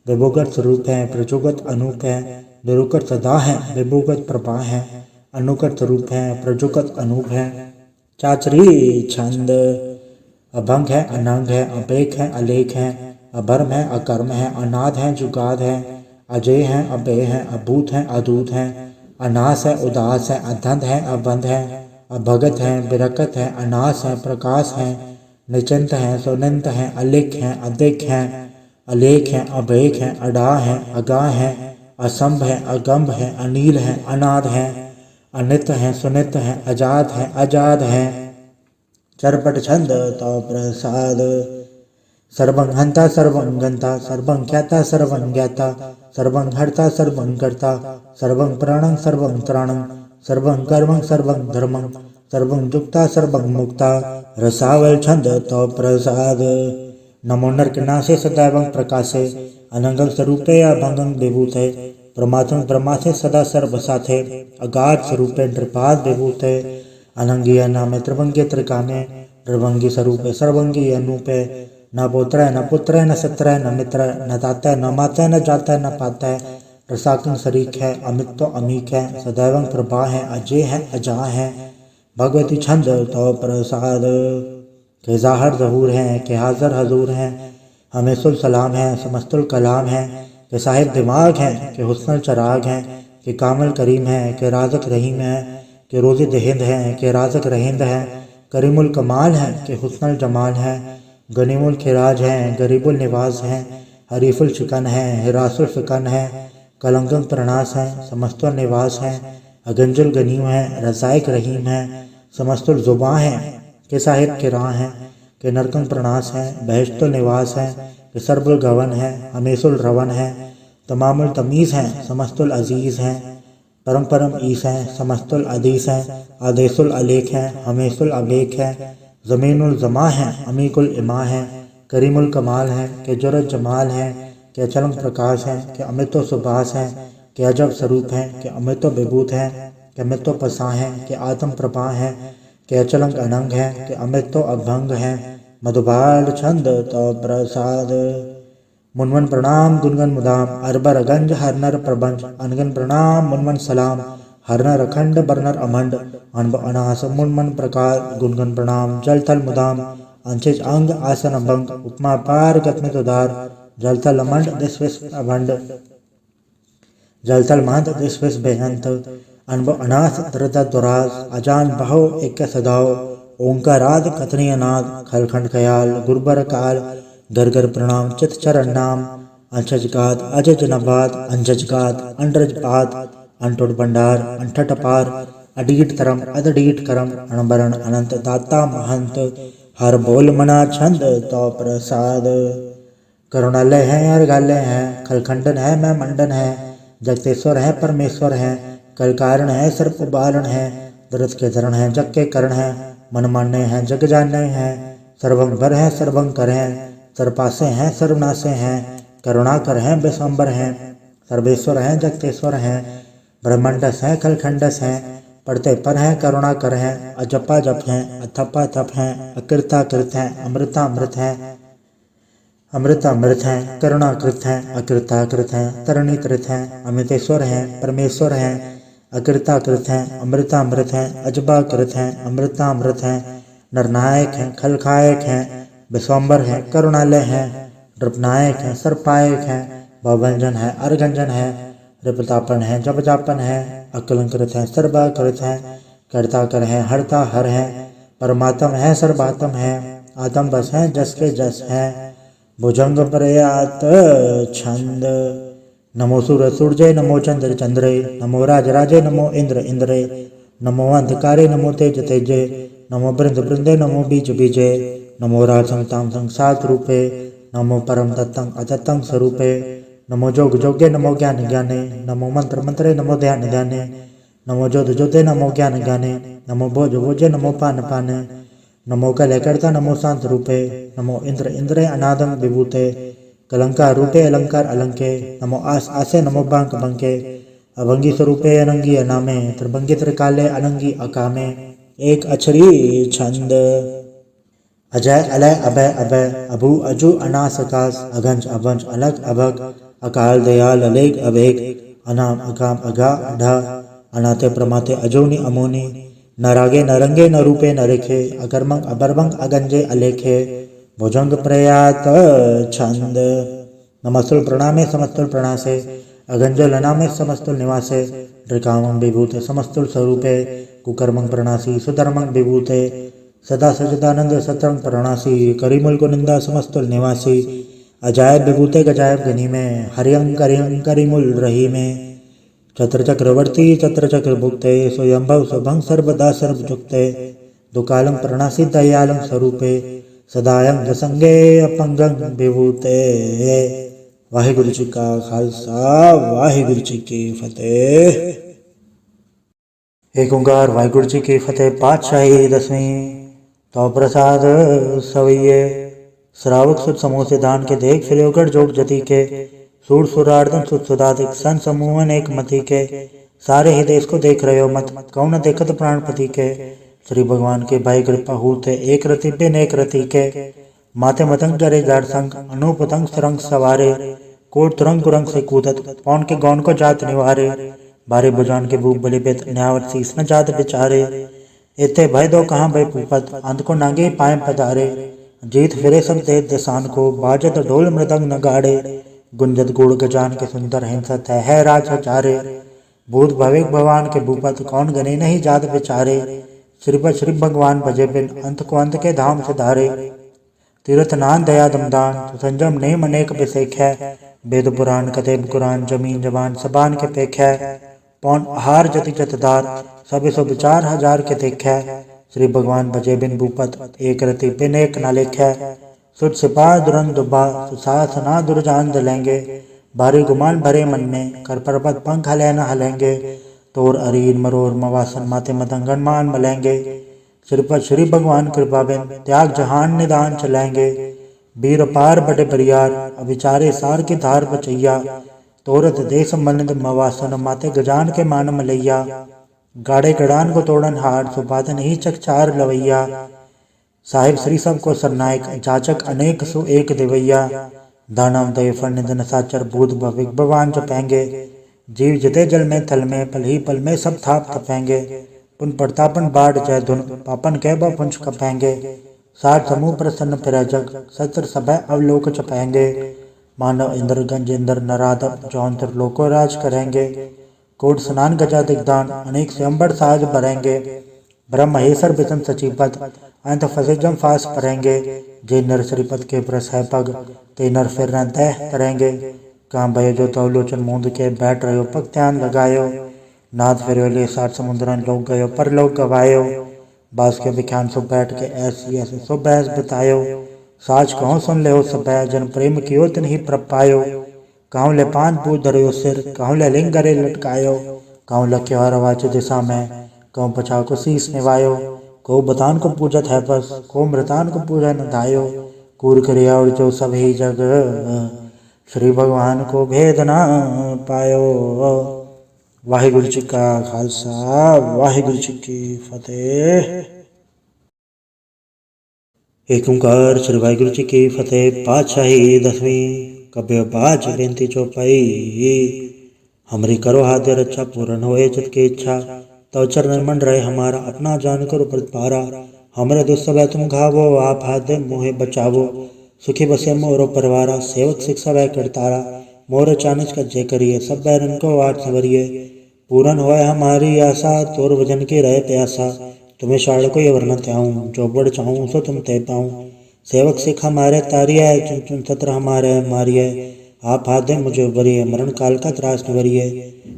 विभुगत स्वरूप है, प्रचुगत अनूप है, निरुकत सदा है, विभुगत प्रभा है, अनुकट स्वरूप है, प्रजुगत अनूप है। चाचरी छंद अभंग है, अनंग है, अपेक है, अलेख है, अभर्म है, अकर्म है, अनाद है, जुगाद है, अजय है, अभय है, अभूत है, अदूत है, अनास है, उदास है, अधंध है, अबंध है, अभगत है, बिरकत है, अनास है, प्रकाश है, निचंत है, सुनंत है, अलिख है, अधिक है, अलेख है, अभेक है, अडा है, अगा है, असंभ है, अगंभ है, अनील है, अनाद है, अनित है, सुनित है, अजात है, अजाद है। चरपट छंद तो प्रसाद सर्वं हंता सर्वं गंता सर्वं ख्याता सर्वं ज्ञाता सर्वं हर्ता सर्वं कर्ता सर्वं प्राणं सर्वं त्राणं सर्वं कर्मं सर्वं धर्मं सर्वं दुक्ता सर्वं मुक्ता। रसावल छंद तो प्रसाद नमो नरकनासे सदैवं प्रकाशे अनंगं स्वरूपे अभंगं विभूते प्रमाथं ब्रह्मासे सदा सर्वसाथे अगाध स्वरूपे नृपाद विभूते अनंगिया नामे त्रिभंगी त्रिकामे त्रिभंगी स्वरूपे सर्वंगी अनूपे न पुत्र न पुत्र न सत्र न मित्र न दाता न माता न जाता न पाता है रसाकं शरीक है अमित तो अमीक है सदैवं प्रभा है अजय है अजा है। भगवती छंद तो प्रसाद के ज़ाहिर ज़हूर हैं के हाज़र हजूर हैं हमेशुल सलाम है समस्तुल कलाम है के साहिब दिमाग हैं के हुस्नल चराग हैं के कामल करीम है के राज़क रहीम है के रोज़ी दहिंद है के राज़क रहिंद है करीमुल कमाल है के हुस्नल जमाल है गनीमुल खिराज है गरीबुल निवाज है हरीफुल शिकन है हिरासुल फिकन है कलंगम प्रणास है समस्तुल निवास है अगंजुल गनीम है रसायक रहीम है समस्तुल जुबां है के साहिब किरा है के नरकंग प्रणास है बहश्तुल निवास है के सरबुल गवन है हमेशुल रवन है तमामुल तमीज़ है समस्तुल अजीज़ है परम परम ईस है समस्तुल अदीस है आदेशुल अलेख है हमेशुल अबेक है ज़मीनुल ज़मा है अमीकुल इमा है करीमुल कमाल है के जुरत जमाल है के अचलंग प्रकाश है के अमितो सुभाष है के अजब स्वरूप है के अमितो विभूत है के अमितो पसा है के आत्म प्रभा है के अचलंग अनंग है के अमितो अभंग है। मधुबाल छंद तो प्रसाद मुनवन प्रणाम गुनगन मुदाम अरबर अगंज हरनर प्रबंज अनगन प्रणाम मुनवन सलाम हरनर अखंड बरनर अमंड अनब अनास मुनमन प्रकार गुनगन प्रणाम जल थल मुदाम अंशिज अंग आसन अभंग उपमा पार गतमित उदार जल थल अमंड दिस्विस अभंड जल थल महंत दिस्विस बेहंत अनब अनास दृत दुरास अजान बहो एक सदाओ ओंकाराद कथनी अनाद खलखंड खयाल गुरबर काल गरगर प्रणाम चित चरण नाम अंशजगात अजज नबाद अंजजगात अंडरजपात अंटुट भंडार अंठट पार अडीट तरम अदडीट करम अणबरण अनंत दाता महंत हर बोल मना छंद तो प्रसाद करुणालय है अर्घालय है खलखंडन है मैं मंडन है जगतेश्वर है परमेश्वर है कल कारण है सर्प बारण है दरद के धरण है जग के करण है मन मानने हैं जग जानने हैं सर्वं भर है सर्वं कर हैं सर्वपासे हैं सर्वनाशे हैं करुणाकर हैं बेसंबर हैं सर्वेश्वर हैं जगतेश्वर हैं ब्रह्मंडस हैं खलखंडस हैं पढ़ते पर हैं करुणा कर हैं अजपा जप हैं अथपा तप हैं अकृता कृत हैं अमृता अमृत हैं अमृता अमृत हैं करुणाकृत हैं अकृता कृत हैं तरणी कृत हैं अमृतेश्वर हैं परमेश्वर हैं अकृता कृत हैं अमृता अमृत हैं अजबा कृत हैं अमृता अमृत हैं नरनायक हैं खलखायक हैं विश्वम्बर हैं करुणालय हैं नृपनायक हैं सर्पायक हैं भवभंजन है, अर्घंजन है, रिपतापन है, जप जापन है, अकलंकृत है, सर्वाकृत है, कर्ता कर है, हरता हर है, परमात्म है, सर्वात्म है, आत्म बस है, जस के जस है, भुजंग प्रयात छंद। नमो सूर्य सूर्य, नमो चंद्र चंद्रे, नमो राज राजे, नमो इंद्र इंद्रे, नमो अंधकारे, नमो तेज तेजे, नमो बृंद बृंदे, नमो बीज बीजे, नमो राजं ताम संसार रूपे, नमो परम तत्तं अतत्तं स्वरूपे, नमो जोग जोगे, नमो ज्ञान ज्ञाने, नमो मंत्र मंत्रे, नमो ध्यान ध्याने, नमो जोध जोधे, नमो ज्ञान ज्ञाने, नमो भोज भोजे, नमो पान पाने, नमो कलय कर्ता, नमो शांत रूपे, नमो इंद्र इंद्रे अनादम विभूते, कलंकार रूपे अलंकार अलंके, नमो आस आसे, नमो बांक बंके, अभंगी स्वरूपे अनंगी अनामे, त्रिभंगी त्रिकाले अनंगी अकामे, एक अक्षरी छंद। अजय अलय अभय अभय, अभु अजु अनास आकाश, अगंज अभंज अलग अभग, अकाल दयाल अलेग अभेग, अनाम अकाम अगा अढा, अनाते प्रमाते अजोनी अमोनी, न रागे न रंगे न रूपे न रेखे, अकर्मंग अबरभंग अगंजे अलेखे, भुजंग प्रयात छंद। नमस्तुल प्रणामे समस्तुल प्रणासे, अगंजल अनामे समस्तुल निवासे, ऋकामं विभूते समस्तुल स्वरूपे, कुकर्मं प्रणासी सुधर्मं विभूते, सदा सजदानंद सत्रंग प्रणासी, करिमुल को निंदा समस्तुल निवासी, अजायब विभूते गजायब गनी में, हरियं करिमुल रही में, चत्र चक्रवर्ती चत्र चक्र भुक्ते, स्वयंभव स्वभंग सर्वदा सर्वजुक्ते, दुकालम प्रणासी दयालम स्वरूपे, सदायं जसंगे अपंगं विभूते। वाहिगुरु जी का खालसा, वाहिगुरु जी की फतेह। एक ओंकार वाहिगुरु जी की फतेह। पातशाही दसवीं। तो प्रसाद सवैये श्रावक सुत समूह से दान के देख फिलोगढ़ जोग जति के, सूर सुरार्दन सुत सुदाधिक सन समूहन एक मति के, सारे ही देश को देख रहे हो मत, कौन देखत प्राणपति के, श्री भगवान के भाई कृपा हूते, एक रति बिन एक रति के, माथे मतंग जरे जाड़ संग, अनुपतंग सरंग सवारे, कोट तुरंग कुरंग से कूदत, पौन के गौन को जात निवारे, बारे बुजान के भूप बलि बेत, न्यावत शीस न जात बिचारे, इते भय दो कहाँ भय पूपत, अंत को नागे पाए पधारे, जीत फिरे सब देत दिसान को, बाजत ढोल मृदंग नगाड़े, गुंजत गुड़ गजान के सुंदर हिंसत है राज हजारे, भूत भविक भगवान के भूपत, कौन गने नहीं जात बिचारे, श्रीपद श्री भगवान भजे बिन, अंत को अंत के धाम से धारे, तीर्थ नान दया दमदान, संजम नेम अनेक बिसेख है, वेद पुराण कतेब कुरान, जमीन जबान सबान के पेख है, पौन आहार जति जतदार, सब सो विचार हजार के देख है, श्री भगवान भजे बिन भूपत, एक रति बिन एक न लेख है, सुट सिपाह दुरंत दुबा, सुसास ना दुर्जान दिलेंगे, भारी गुमान भरे मन में, कर पर्वत पंख हले न हलेंगे, तोर अरीर मरोर मवासन माते मतंगन मान मलेंगे, श्रीपद श्री भगवान कृपा बिन, त्याग जहान निदान चलेंगे, वीर पार बड़े बरियार, अविचारे सार की धार बचैया, तोरत देश मनिंद मवासन माते गजान के मान मलैया, गाड़े गड़ान को तोड़न हार, सुपातन ही चकचार लवैया, साहिब श्री सब को सरनायक, जाचक अनेक सु एक दिवैया, दानव दय फल निधन साचर, भूत भविक भगवान जपेंगे, जीव जिते जल में थल में, पल ही पल में सब थाप थपेंगे, पुन प्रतापन बाढ़ जय धुन, पापन कह पुंछ कपेंगे, साठ समूह प्रसन्न फिर जग, सत्र सभय अवलोक चपेंगे, मानव इंद्र गंज इंद्र नराधव, जौंतर लोको राज करेंगे, कोट स्नान गजा दिग्दान, अनेक स्वयंवर साज भरेंगे, ब्रह्म महेश्वर विष्णु सचिपत, अंत फसे जम फास परेंगे, जे नर श्रीपद के प्रस है पग, ते नर फिर न तह तरेंगे, कहाँ भय जो तवलोचन मूंद के, बैठ रहो पग ध्यान लगायो, नाथ फिर ले 60 समुद्रन लोग गयो, पर लोग गवायो, बास के विख्यान सो बैठ के ऐसी ऐसे सो बहस बतायो, साच कहो सुन ले हो सब जन प्रेम कियो तिन ही प्रपायो, कहूँ ले पान पूज धरो सिर, कहूँ ले लिंग गरे लटकायो, कहूँ लख्यो हर वाच दिशा में, कहूँ पछाव को शीस निवायो, को बतान को पूजत है बस, को मृतान को पूजा न धायो, कूर क्रिया और जो सब ही जग, श्री भगवान को भेद ना पायो। वाहिगुरु जी का खालसा, वाहिगुरु जी की फतेह। एक ओंकार श्री वाहिगुरु जी की फतेह। पातशाही दसवीं। कब्य बाज बेनती चौपाई। हमरी करो हाथ रक्षा, पूर्ण होए चित की इच्छा, तो चरण मन रहे हमारा, अपना जान करो प्रतिपारा, हमरे दुस्सवै तुम घावो, आप हाथ दे मोहे बचावो, सुखी बसे मोरो परवारा, सेवक शिक्षा वह करतारा, मोर चानच कज्जे करिए, सब बैरन को वाट संवरिए। पूरन होय हमारी आशा, तोर भजन की रहे प्यासा। तुम्हें शाड़ को ये वर्ण त्याऊँ, जो बड़ चाहूँ सो तुम ते पाऊँ। सेवक सिख हमारे तारिय, चुन चुन सत्र हमारे मारिय। आप हाथ दे मुझे उबरिए, मरण काल का त्रास निवरिए।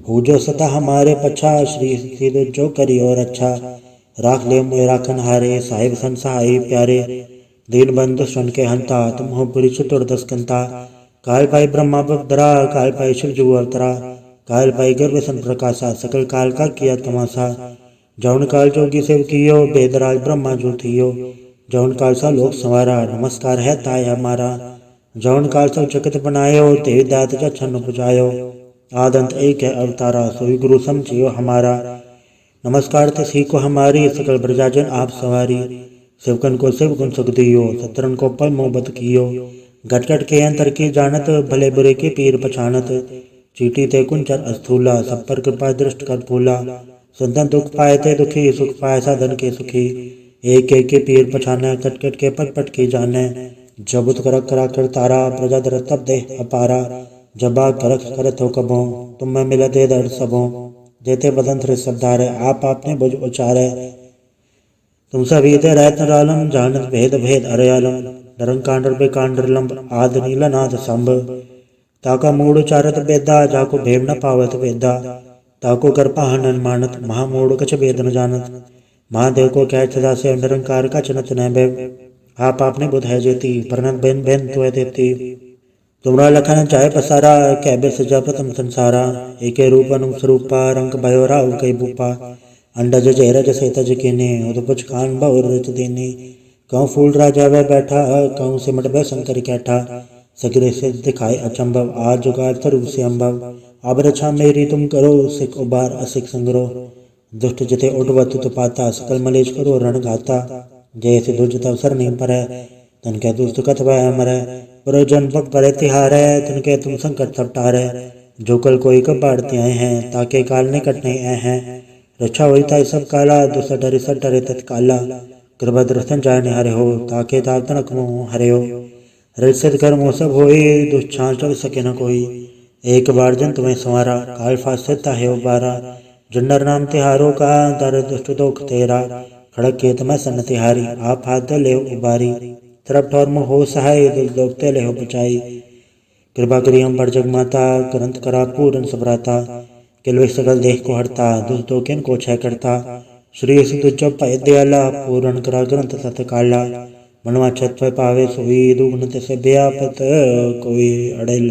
हो जो सता हमारे पछा, श्री सीधो जो करी और अच्छा। राख ले मोय राखन हारे, साहिब सन सहाय प्यारे। दीन बंधु सुन के हंता, तुम हो पुरी चतुर दसकंता। काल पाई ब्रह्मा बदरा, काल पाई शिव जू अवतरा। काल पाई गर्भ सन प्रकाशा, सकल काल का किया तमाशा। जौन काल जोगी सेव कियो, बेदराज ब्रह्मा जो थियो। जौन काल सा लोक संवारा, नमस्कार है ताय हमारा। जौन काल सब जगत बनायो, ते दात जछन पुजायो। आदंत एक है अवतारा, सोई गुरु समझियो हमारा। नमस्कार तिसी को हमारी, सकल प्रजाजन आप सवारी। शिवकन को शिव गुण सुख दियो, सत्रन को पल मोहब्बत कियो। घट घट के अंतर की जानत, भले बुरे के पीर पछानत। चीटी ते कुंचर अस्थूला, सब पर कृपा दृष्ट कर फूला। संतन दुख पाए ते दुखी, सुख पाए साधन के सुखी। एक एक के पीर पछाने, कट कट के पट पट की जाने। जबुत करक करा कर तारा, प्रजा दर तब दे अपारा। जबा करक करत हो कबो, तुम में मिला दे दर्द सबो। देते बदन थे शब्दारे, आप आपने बुझ उचारे। तुम सभी ते रहत रालम, जानत भेद भेद अरयालम। नरंकांडर बेकांडर लंब, आद नीला नाथ संभ। ताका मूड उचारत बेदा, जाको भेद न पावत वेदा। ताको कृपा हनन मानत, महामूड कछ भेद न जानत। महादेव को कह सदा से, निरंकार का चनत न भय। आप आपने बुध है जेती, परनत बेन बेन तुय देती। तुमरा लखन चाहे पसारा, कैबे सजा प्रथम संसारा। एके रूप अनुप स्वरूपा, रंग भयो राव कई भूपा। अंडज जहरज से तज कीने, उदपुच खान बहुर रच दीनी। कहूँ फूल राजा वह बैठा, कहूँ सिमट वह शंकर कैठा। सगरे से दिखाए अचंभव, आज जुगाड़ तरू से अम्भव। अब रक्षा मेरी तुम करो, सिख उबार असिख संग्रो। दुष्ट जिते उठवत तो पाता, सकल मलेश करो रण घाता। जैसे दुर्जत अवसर नहीं परै, तन के दुष्ट कथ वह मरै। पुरोजन भक्त परे तिहारै, तन के तुम संकट सब टारै। जो कल कोई कब बाढ़ते आए हैं, ताके काल निकट नहीं आए हैं। रक्षा हुई ताई सब काला, दुसर डरे सब डरे तत्काला। कृपा दर्शन जाने हरे हो, ताके ताप तनक मोह हरे हो। रजसत कर मोह सब होई, दुष्छांच टल सके न कोई। एक बार जन तुम्हें संवारा, काल फास्ट ताहे उबारा। जन्नर नाम तिहारों का, दर दुष्ट दोख तेरा। खड़क खेत में सन तिहारी, आप हाथ ले उबारी। तरफ ठौर में हो सहाय, दिल दोखते ले हो बचाई। कृपा करी हम पर जग माता, करंत करा पूरन सबराता। किलवे सकल देह को हरता, दुख दोखिन को छह करता। श्री सिद्धु चौप पाए दयाला, पूरन करा ग्रंथ सत काला। मनवा छत पे पावे सोई, दुगुन से ब्यापत कोई अड़ल।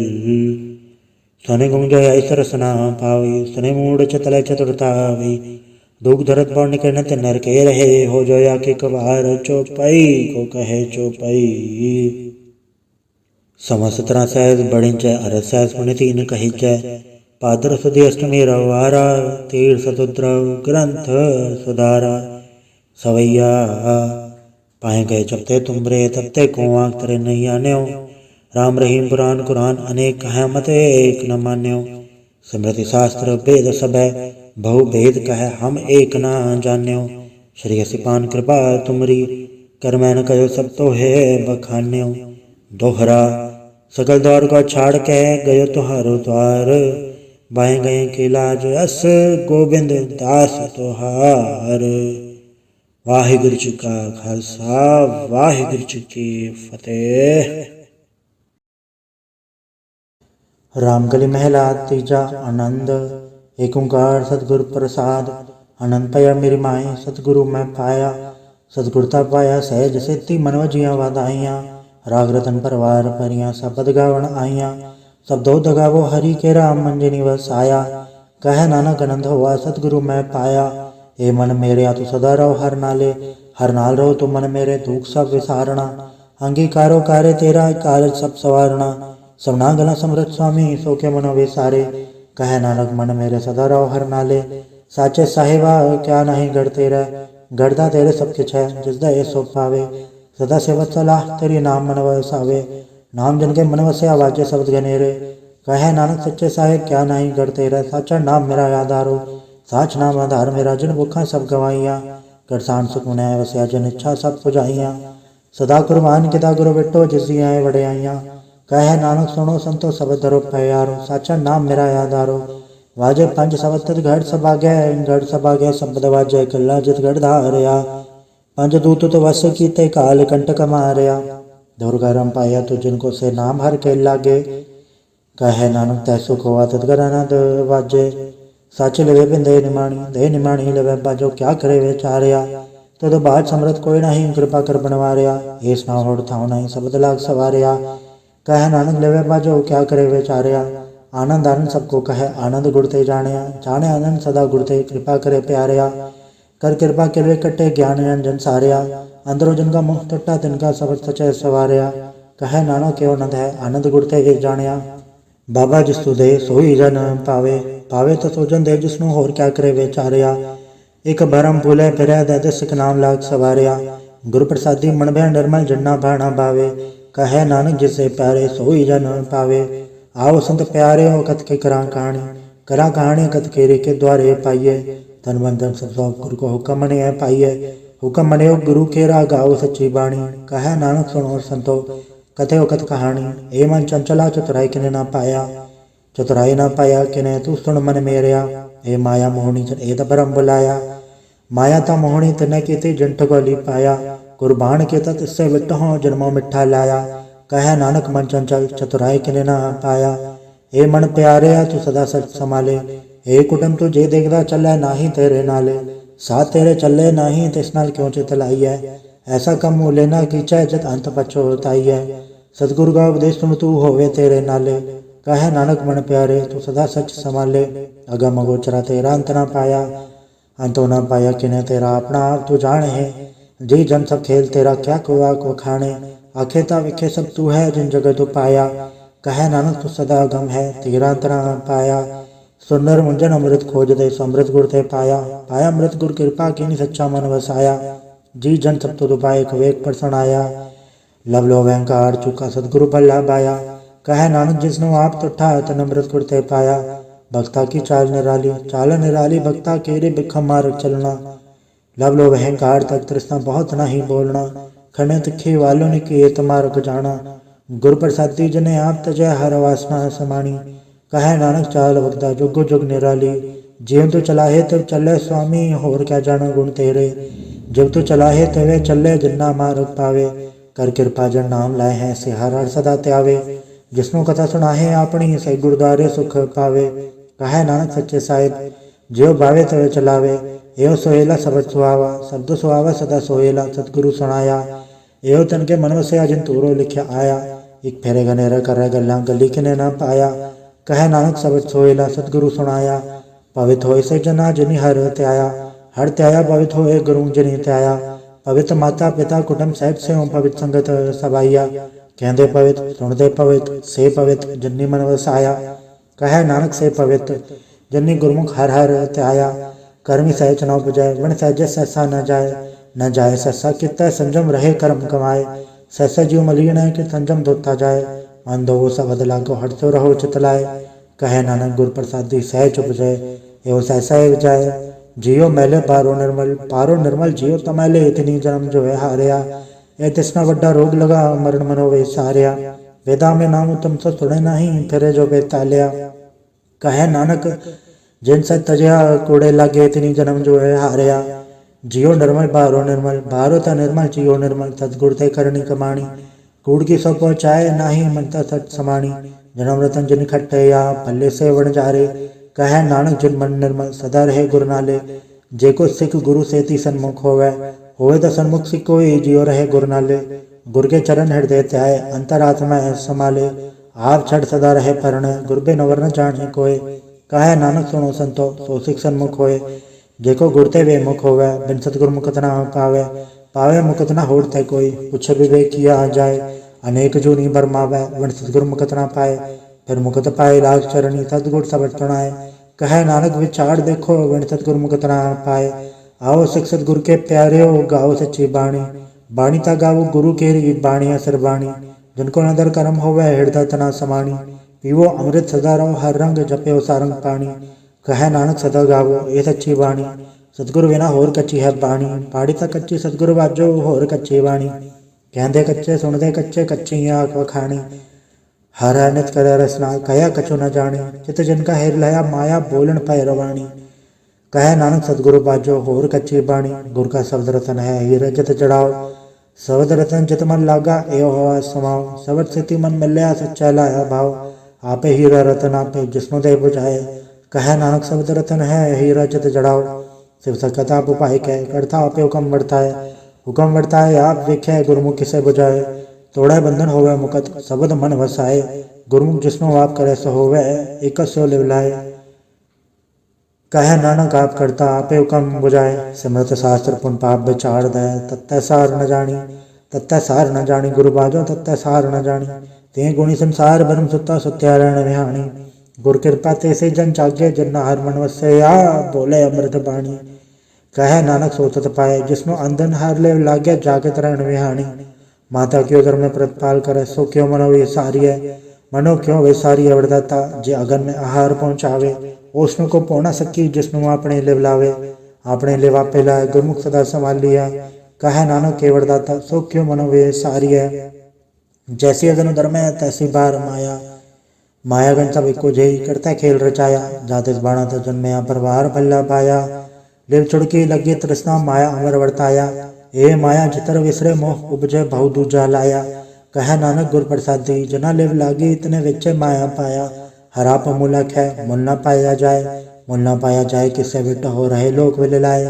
सने गुंजो ऐसर सना पावी, सने मूड चतले चतुरता आवी। दुख धरत पौड़ निकलने ते नर के रहे, हो जो या के कबार चौपाई को कहे चौपाई। समस्तरा सहज बड़िंच, अर सहज पुण्य तीन कहिच। पादर सुधी अष्टमी रवारा, तीर सतुद्रव ग्रंथ सुधारा। सवैया पाए गए जबते तुमरे, तबते को आंख तरे नहीं आन्यो। राम रहीम पुराण कुरान अनेक कह मत एक न मान्यो। स्मृति शास्त्र वेद सब बहु भेद कह, हम एक न जान्यो। श्री सिपान कृपा तुमरी, कर मैं न कहो सब तो है बखान्यो। दोहरा सकल द्वार को छाड़ के, गयो तुहारो द्वार। बाएं गए के लाज अस, गोविंद दास तुहार। वाहिगुरु जी का खालसा, वाहिगुरु जी की फतेह। रामगली महला तीजा आनंद। एक ओंकार सतगुरु प्रसाद, आनंद पाया मेरी माए सतगुरु मैं पाया। सतगुरता पाया सहज सेती, मन वजिया वाधाइयाँ। राग रतन परवार परियाँ, सबद गावण आइयाँ। सब दो दगावो हरि के राम, मंजिनी वसाया। कह नानक आनंद हुआ सतगुरु मैं पाया। ए मन मेरे तू सदा रहो हर नाले, हर नाल रहो तो मन मेरे दुख सब विसारणा। अंगीकारो कार्य तेरा, काल सब सवारणा। सबना गला समृत स्वामी, सो के मनो विसारे। कह नानक मन मेरे सदा रहो हर नाले। साचे साहिबा क्या नहीं गढ़ तेरा, गढ़दा तेरे सब किछ है, जिसदा ये सो पावे। सदा सेवत सलाह तेरी, नाम मन वसावे। नाम जन के मन वसे, आवाजे शब्द गनेरे। कह नानक सच्चे साहिब क्या नहीं गढ़ तेरा, साचा नाम मेरा आधारो। साच नाम आधार मेरा, जिन भुखा सब गवाइया। करसान सुख मनाया वसया, जन इच्छा सब पुजाइया। सदा कुर्बान किता गुरु बिटो, जिस आए बड़े आइया। कहे नानक सुनो संतो सबद धरो प्यारो, साचा नाम मेरा यादारो। वाजे पंज सबद घड़ सभागे, गढ़ सभागे शब्द वाजे कला जित गढ़ धारिया। पंज दूत तो वस कीते काल कंटक मारिया, दुर्गरम पाया तो जिनको से नाम हर के लागे। कहे नानक तैसो खोआ तदगर आनंद वाजे, सच लवे बिंदे निमाणी दे निमाणी लवे बाजो, क्या करे विचारिया। तद बात समरत कोई नहीं, कृपा कर बनवारिया। इस ना होड़ थाव नहीं शब्द लाग सवारिया। कहे नानक लवे बाजो, क्या करे विचारिया। आनंद आनंद सबको कहे, आनंद गुड़ते जानिया। जाने आनंद सदा गुड़ते, कृपा करे प्यारिया। कर कृपा के वे कटे ज्ञान रंजन सारिया। अंदरों जिनका मुख टट्टा, तिनका सबद सचे सवारिया। कहे नानक क्यों नंद है, आनंद गुड़ते एक जानिया। बाबा जिसु दे सोई जन पावे, पावे तो सो जन दे जिसनु होर क्या करे विचारिया। एक भरम भूले फिरै दे सिख नाम लाग सवारिया। गुरु प्रसादी मन भय निर्मल जन्ना भाना भावे। कहे नानक जिसे प्यारे सोई जन पावे। आओ संत प्यारे हो कथ के करा कहानी कथ केरे के द्वारे पाइये। तन मन धन सब सौ गुरु को हुक्म मने पाइये। हुक्म मने गुरु के रा गाओ सच्ची बाणी। कहे नानक सुनो संतो कथे कथ कहानी। ए मन चंचला चतुराई किने ना पाया, चतुराई ना पाया किने तू सुन मन मेरिया। ए माया मोहनी जन ए भरम बुलाया। माया ता मोहनी तने कीती जंठ गोली पाया। कुर्बान के तत् इससे विट हो जन्मों मिठा लाया। कहे नानक मन चंचल चतुराई किने ना पाया। ए मन प्यारे तू सदा सच संभाले। ए कुटुम तू जे देखदा चले नाही तेरे नाले। साथ तेरे चले नाही तिस नाल क्यों चित लाई है। ऐसा कम मूले ना कीचा जत अंत पछोताई है। सतगुरु का उपदेश सुन तू होवे तेरे नाले। कहे नानक मन प्यारे तू सदा सच संभाले। अगम अगोचरा तेरा अंत ना पाया, अंतो ना पाया किने तेरा अपना आप तू जाने है। जी जन सब खेल तेरा क्या कुआ को खाने। आखे ता विखे सब तू है जिन जगह तू पाया। कहे नानक तू सदा गम है तेरा अंत ना पाया। सुंदर मुंजन अमृत खोज दे समृत गुर ते पाया। पाया अमृत गुर कृपा की सच्चा मन वसाया। जी जन सब तो दुपाए कवेक पर सुनाया। लव लो अहंकार चुका सतगुरु भला बाया। कहे नानक जिसनु आप तुठा तन अमृत गुर ते पाया। भक्ता की चाल निराली भक्ता केरे बिखम मार्ग चलना। लव लो अहंकार तक तृष्णा बहुत नहीं बोलना। खने तिखे वालों ने किए तुम्हारा जाना। गुरु प्रसादी जने आप तजय हर वासना समानी। कहे नानक चाल भक्ता जुग जुग निराली। जीव तो चलाहे तब चले स्वामी होर क्या जानो गुण तेरे। जब तू चलाहे तवे चले जिन्ना मार्ग पावे। कर कृपा जन नाम लाए हैं से हर हर सदा त्यावे। जिसनु कथा सुनाहे अपनी सही गुरुद्वारे सुख पावे। कहे नानक सच्चे साहिब जो भावे तवे चलावे। एवं सोहेला सबद सुहावा, शब्द सुहावा सदा सोहेला। सतगुरु सुनाया एवं तन के मन वसया जिन तूरो लिखया आया। एक फेरे गनेरा कर गल्ला गली किने ना पाया। कहे नानक सबद सोहेला सतगुरु सुनाया। पवित्र होए से जना जिनी हर त्याया। हर त्याया पवित्र होए गुरु जिनी त्याया। पवित्र माता पिता कुटुंब साहिब से पवित्र संगत सबाइया। कहते पवित्र सुनते पवित्र से पवित्र जिन्नी मन वसाया। कहे नानक से पवित्र जिन्नी गुरमुख हर हर त्याया। कर्मी सहज न उपजाए वण सहज सहसा न जाए सहसा कितना संजम रहे कर्म कमाए। सहसा जीव मलिन है कि संजम धोता जाए। मन दो सबद लागो हटतो रहो चितलाए। कहे नानक गुर प्रसादी सहज उपजाए एवं सहसा जाए। जियो मैले पारो निर्मल जियो तमैले इतनी जन्म जो है हारिया। ए तिसना वड्डा रोग लगा मरण मनो वे सारिया। वेदा में नाम तुम सो सुने नहीं फिरे जो बेतालिया। कहे नानक जिन से तजया कूड़े लागे इतनी जन्म जो है हारिया। जियो निर्मल बारो ता निर्मल जियो निर्मल सतगुर ते करनी कमाणी। कूड़ की सो पहुँचाए नाही मनता सच समाणी। जन्म रतन जिन खट्टे या भले से वण जारे। कहे नानक जिन मन निर्मल सदा रहे गुरु नाले। जेको सिख गुरु सेती सन्मुख होवे तो सन्मुख सिख कोई जियो रहे गुरु नाले। गुर के चरण हृदय त्याय अंतरात्मा संभाले। आप छठ सदा रहे परण गुरबे नवर न जाने कोय। कहे नानक सुनो संतो सो सिख सन्मुख होए। जेको गुरते वे मुख होवे बिन सतगुर मुकत ना पावे मुकत ना होड़ते कोई। कुछ विवेक किया जाए अनेक जूनी बरमावे बिन सतगुर मुकत ना पाए। फिर मुकत पाए लाग चरणी सतगुर सबद सुनाए। कहे नानक विचार देखो बिन सतगुर मुकत ना पाए। आओ सिख सतगुर के प्यारे हो गाओ सच्ची बाणी। बाणी ता गाओ गुरु केरी बाणी असर बाणी। जिनको नदर कर्म होवे हृदय तना समाणी। पीवो अमृत सदा रहो हर रंग जपे सारंग पानी। कहे नानक सदा गावो ये सच्ची बाणी। सतगुरु बिना होर कच्ची है बाणी। पाड़ी तक कच्ची सतगुरु बाजो होर कच्ची बाणी। कहते कच्चे सुनते कच्चे कच्ची आँख वखाणी। हर नित कर रसना कया कछु न जानी, चित जिनका हेर लया माया बोलन पै रवाणी। कहे नानक सतगुरु बाजो होर कच्ची बाणी, गुर का शब्द रतन है हीरा जत जड़ाओ। शब्द रतन जित मन लागा एव हवा समाओ, शब्द सिति मन मिलया सच्चा लाया भाव। आपे हीरा रतन आपे जिसनो दे बुझाए, कहे नानक शब्द रतन है हीरा जत जड़ाओ। शिव सकत आप उपाय कह करता आपे हुक्म वर्ताए, हुक्म वर्ताए आप देखे गुरमुख किसे बुझाए। तोड़े बंधन होवे मुकत शब्द मन वसाए, गुरमुख जिसनो आप करे सो होवे एक सो लिवलाए। कहे नानक आप करता आपे हुक्म बुझाए, सिमरत शास्त्र पुन पाप विचार दय। तत्तै सार न जानी तत्तै सार न जानी, गुरु बाजो तत्तै सार न जानी। ते गुणी संसार ब्रह्म सुता सुत्या रहन विहानी, गुर कृपा ते से जन जागे जिन्ना हर मन वसया बोले अमृत बाणी। कहे नानक सोचत पाए जिसनो अंधन हार ले लागे जागत रहन विहानी। माता क्यों धर्म में प्रतिपाल करे सो क्यों मनो विसारिय, मनो क्यों विसारिय वरदाता जे अगन में आहार पहुँचावे। उसनो को पौना सकी जिसनु अपने लिवलावे, अपने लिवा पे लाए गुरमुख सदा संभाल लिया। कहे नानक के वरदाता सो क्यों मनो विसारिय, जैसी अगन धर्म है तैसी बार माया। माया गण सब एको जई करता खेल रचाया, जातिस बाणा तो जन्मया परवार भल्ला पाया। लिव चुड़की लगी तृष्णा माया अमर वर्ताया, ए माया जितर विसरे मोह उपजे बहु दूजा लाया। कहे नानक गुर प्रसादी जना लिव लागी इतने विचे माया पाया। हराप मूलक है मुल न पाया जाए, मुल न पाया जाए किससे विट हो रहे लोक विल लाए।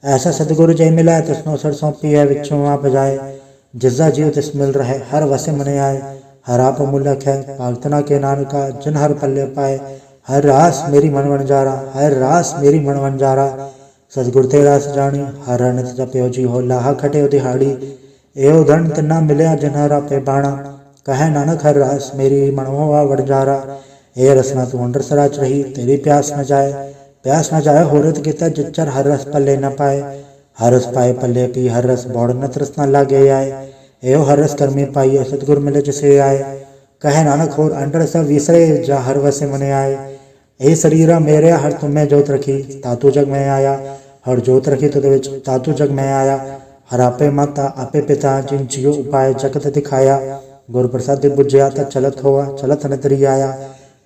ऐसा सतगुरु जय मिला तिसनो सर सौंपी है विच्छों आप जाए, जिसदा जीव तिस मिल रहे हर वसे मने आए। हराप मूलक है पार्थना के नानका जिन हर पल्ले पाए, हर रास मेरी मन वनजारा हर रास मेरी मन वनजारा। सतगुर ते रास जानी हर नित जप्यो जी हो लाहा खटे दिहाड़ी, एव धन तिना मिलया जिन्हरा पे बाणा। कहे नानक हर रास मेरी मनोवा वनजारा, ए रसना तू अंडर सराच रही तेरी प्यास न जाए। प्यास न जाए होरत किता जिच्चर हर रस पल्ले न पाए, हर रस पाए पल्ले पी हर रस बौड़ न तृष्णा लागे आए। एव हर रस कर्मी पाइए सतगुर मिले जिसे आए, कहे नानक होर अंडर सब विसरे जा हर वसे मने आए। ए शरीरा मेरे हर तुम्हें जोत रखी तातू जग में आया, हर जोत रखी तुद विच तातू जग में आया। हर आपे माता आपे पिता जिन जियो उपाय जगत दिखाया, गुर प्रसाद बुझया त चलत होआ चलत नतरी आया।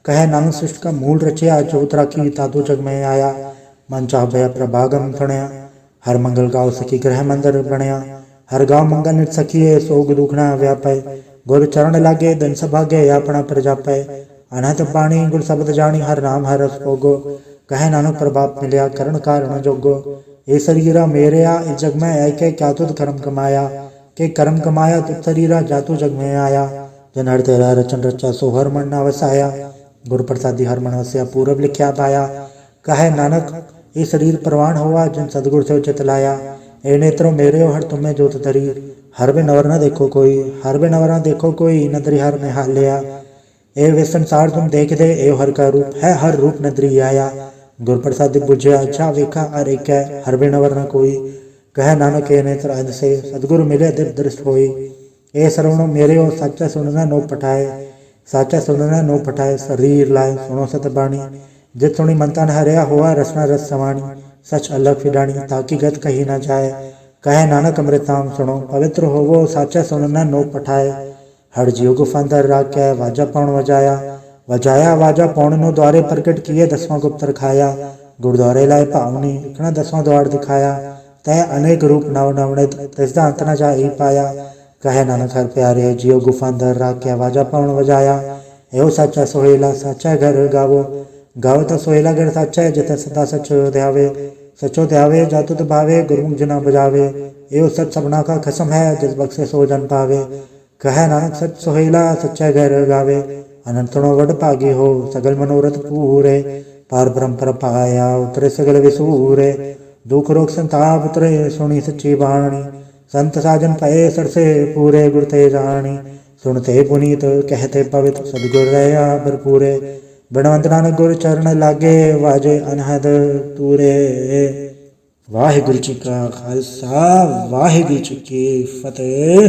कहे नानक सृष्टि का मूल रचया जोत राखी तातू जग में आया। मन चाह भया प्रभागम थणया, हर मंगल गाँव सखी ग्रह मंदिर बनया। हर गाँव मंगल नित सखिए सोग दुखना व्यापय, गुर चरण लागे धन सभागे अपना प्रजापय। अनहत पाणी गुर शब्द जानी हर नाम हर रस भोगो, कहे नानक प्रभाप मिलया करण कारण जोगो। ए शरीरा मेरेया इस जग में ऐ के क्या तुद कर्म कमाया, के कर्म कमाया तुद शरीरा जातु जग में आया। जन हर तेरा रचन रचा सो हर मन न वसाया, गुर प्रसादी हर मन वसया पूरब लिख्या पाया। कहे नानक ये शरीर प्रवाण हुआ जिन सदगुर से चित लाया। ए नेत्रों मेरे हर तुम्हें जोत धरी, हर बे नवर न देखो कोई हर बे नवर न देखो कोई नदरी हर ने हाल लिया। ए वे संसार तुम देख दे ए हर का रूप है हर रूप नदरी आया। गुर प्रसाद बुझया अच्छा वेखा अरे कै हर बे नवर न कोई, कहे नानक ए नेत्र अध से सदगुरु मिले दिव दृष्ट होई। ए श्रवणो मेरे हो सच्चा सुनना नो पठाए, साचा सुनना नो पठाए शरीर लाए सुनो सत बाणी। जित सुनी मनता न हरया हुआ रसना रस समाणी, सच अलग फिडाणी ताकि गत कही न जाए। कहे नानक अमृताम सुनो पवित्र होवो साचा सुनना नो पठाए। हर जीव गुफा अंदर राख्या वाजा पौण वजाया, वजाया वाजा पौण नो द्वारे प्रकट किए दसवां गुप्त रखाया। गुरुद्वारे लाए पावनी इकना दसवां द्वार दिखाया, तय अनेक रूप नव नवनित तिसदा अंत न जा ही पाया। कहे नानक हर प्यारे जियो गुफा अंदर राख्या वाजा पौण वजाया। एहो साचा सोहेला साचा घर गावो, गावो तो सोहेला घर साचा है जिते सदा सचो ध्यावे। सचो ध्यावे जातु तो भावे गुरमुख जना बजावे, एहो सच सबना का खसम है जिस बख्शे सो जन पावे। कहे नानक सच सोहेला सच्चा घर गावे, अनंतनो वड भागी हो सगल मनोरथ पूरे। पार ब्रह्म पर पाया उतरे सगल विसूरे, दुख रोग संताप उतरे सुनी सच्ची बाणी। संत साजन पए सरसे पूरे गुर ते जानी, सुनते पुनीत कहते पवित्र सदगुर रया भरपूरे। बिनवंत नानक गुर चरण लागे वाजे अनहद तूरे। वाहिगुरु जी का खालसा वाहिगुरु जी की फतेह।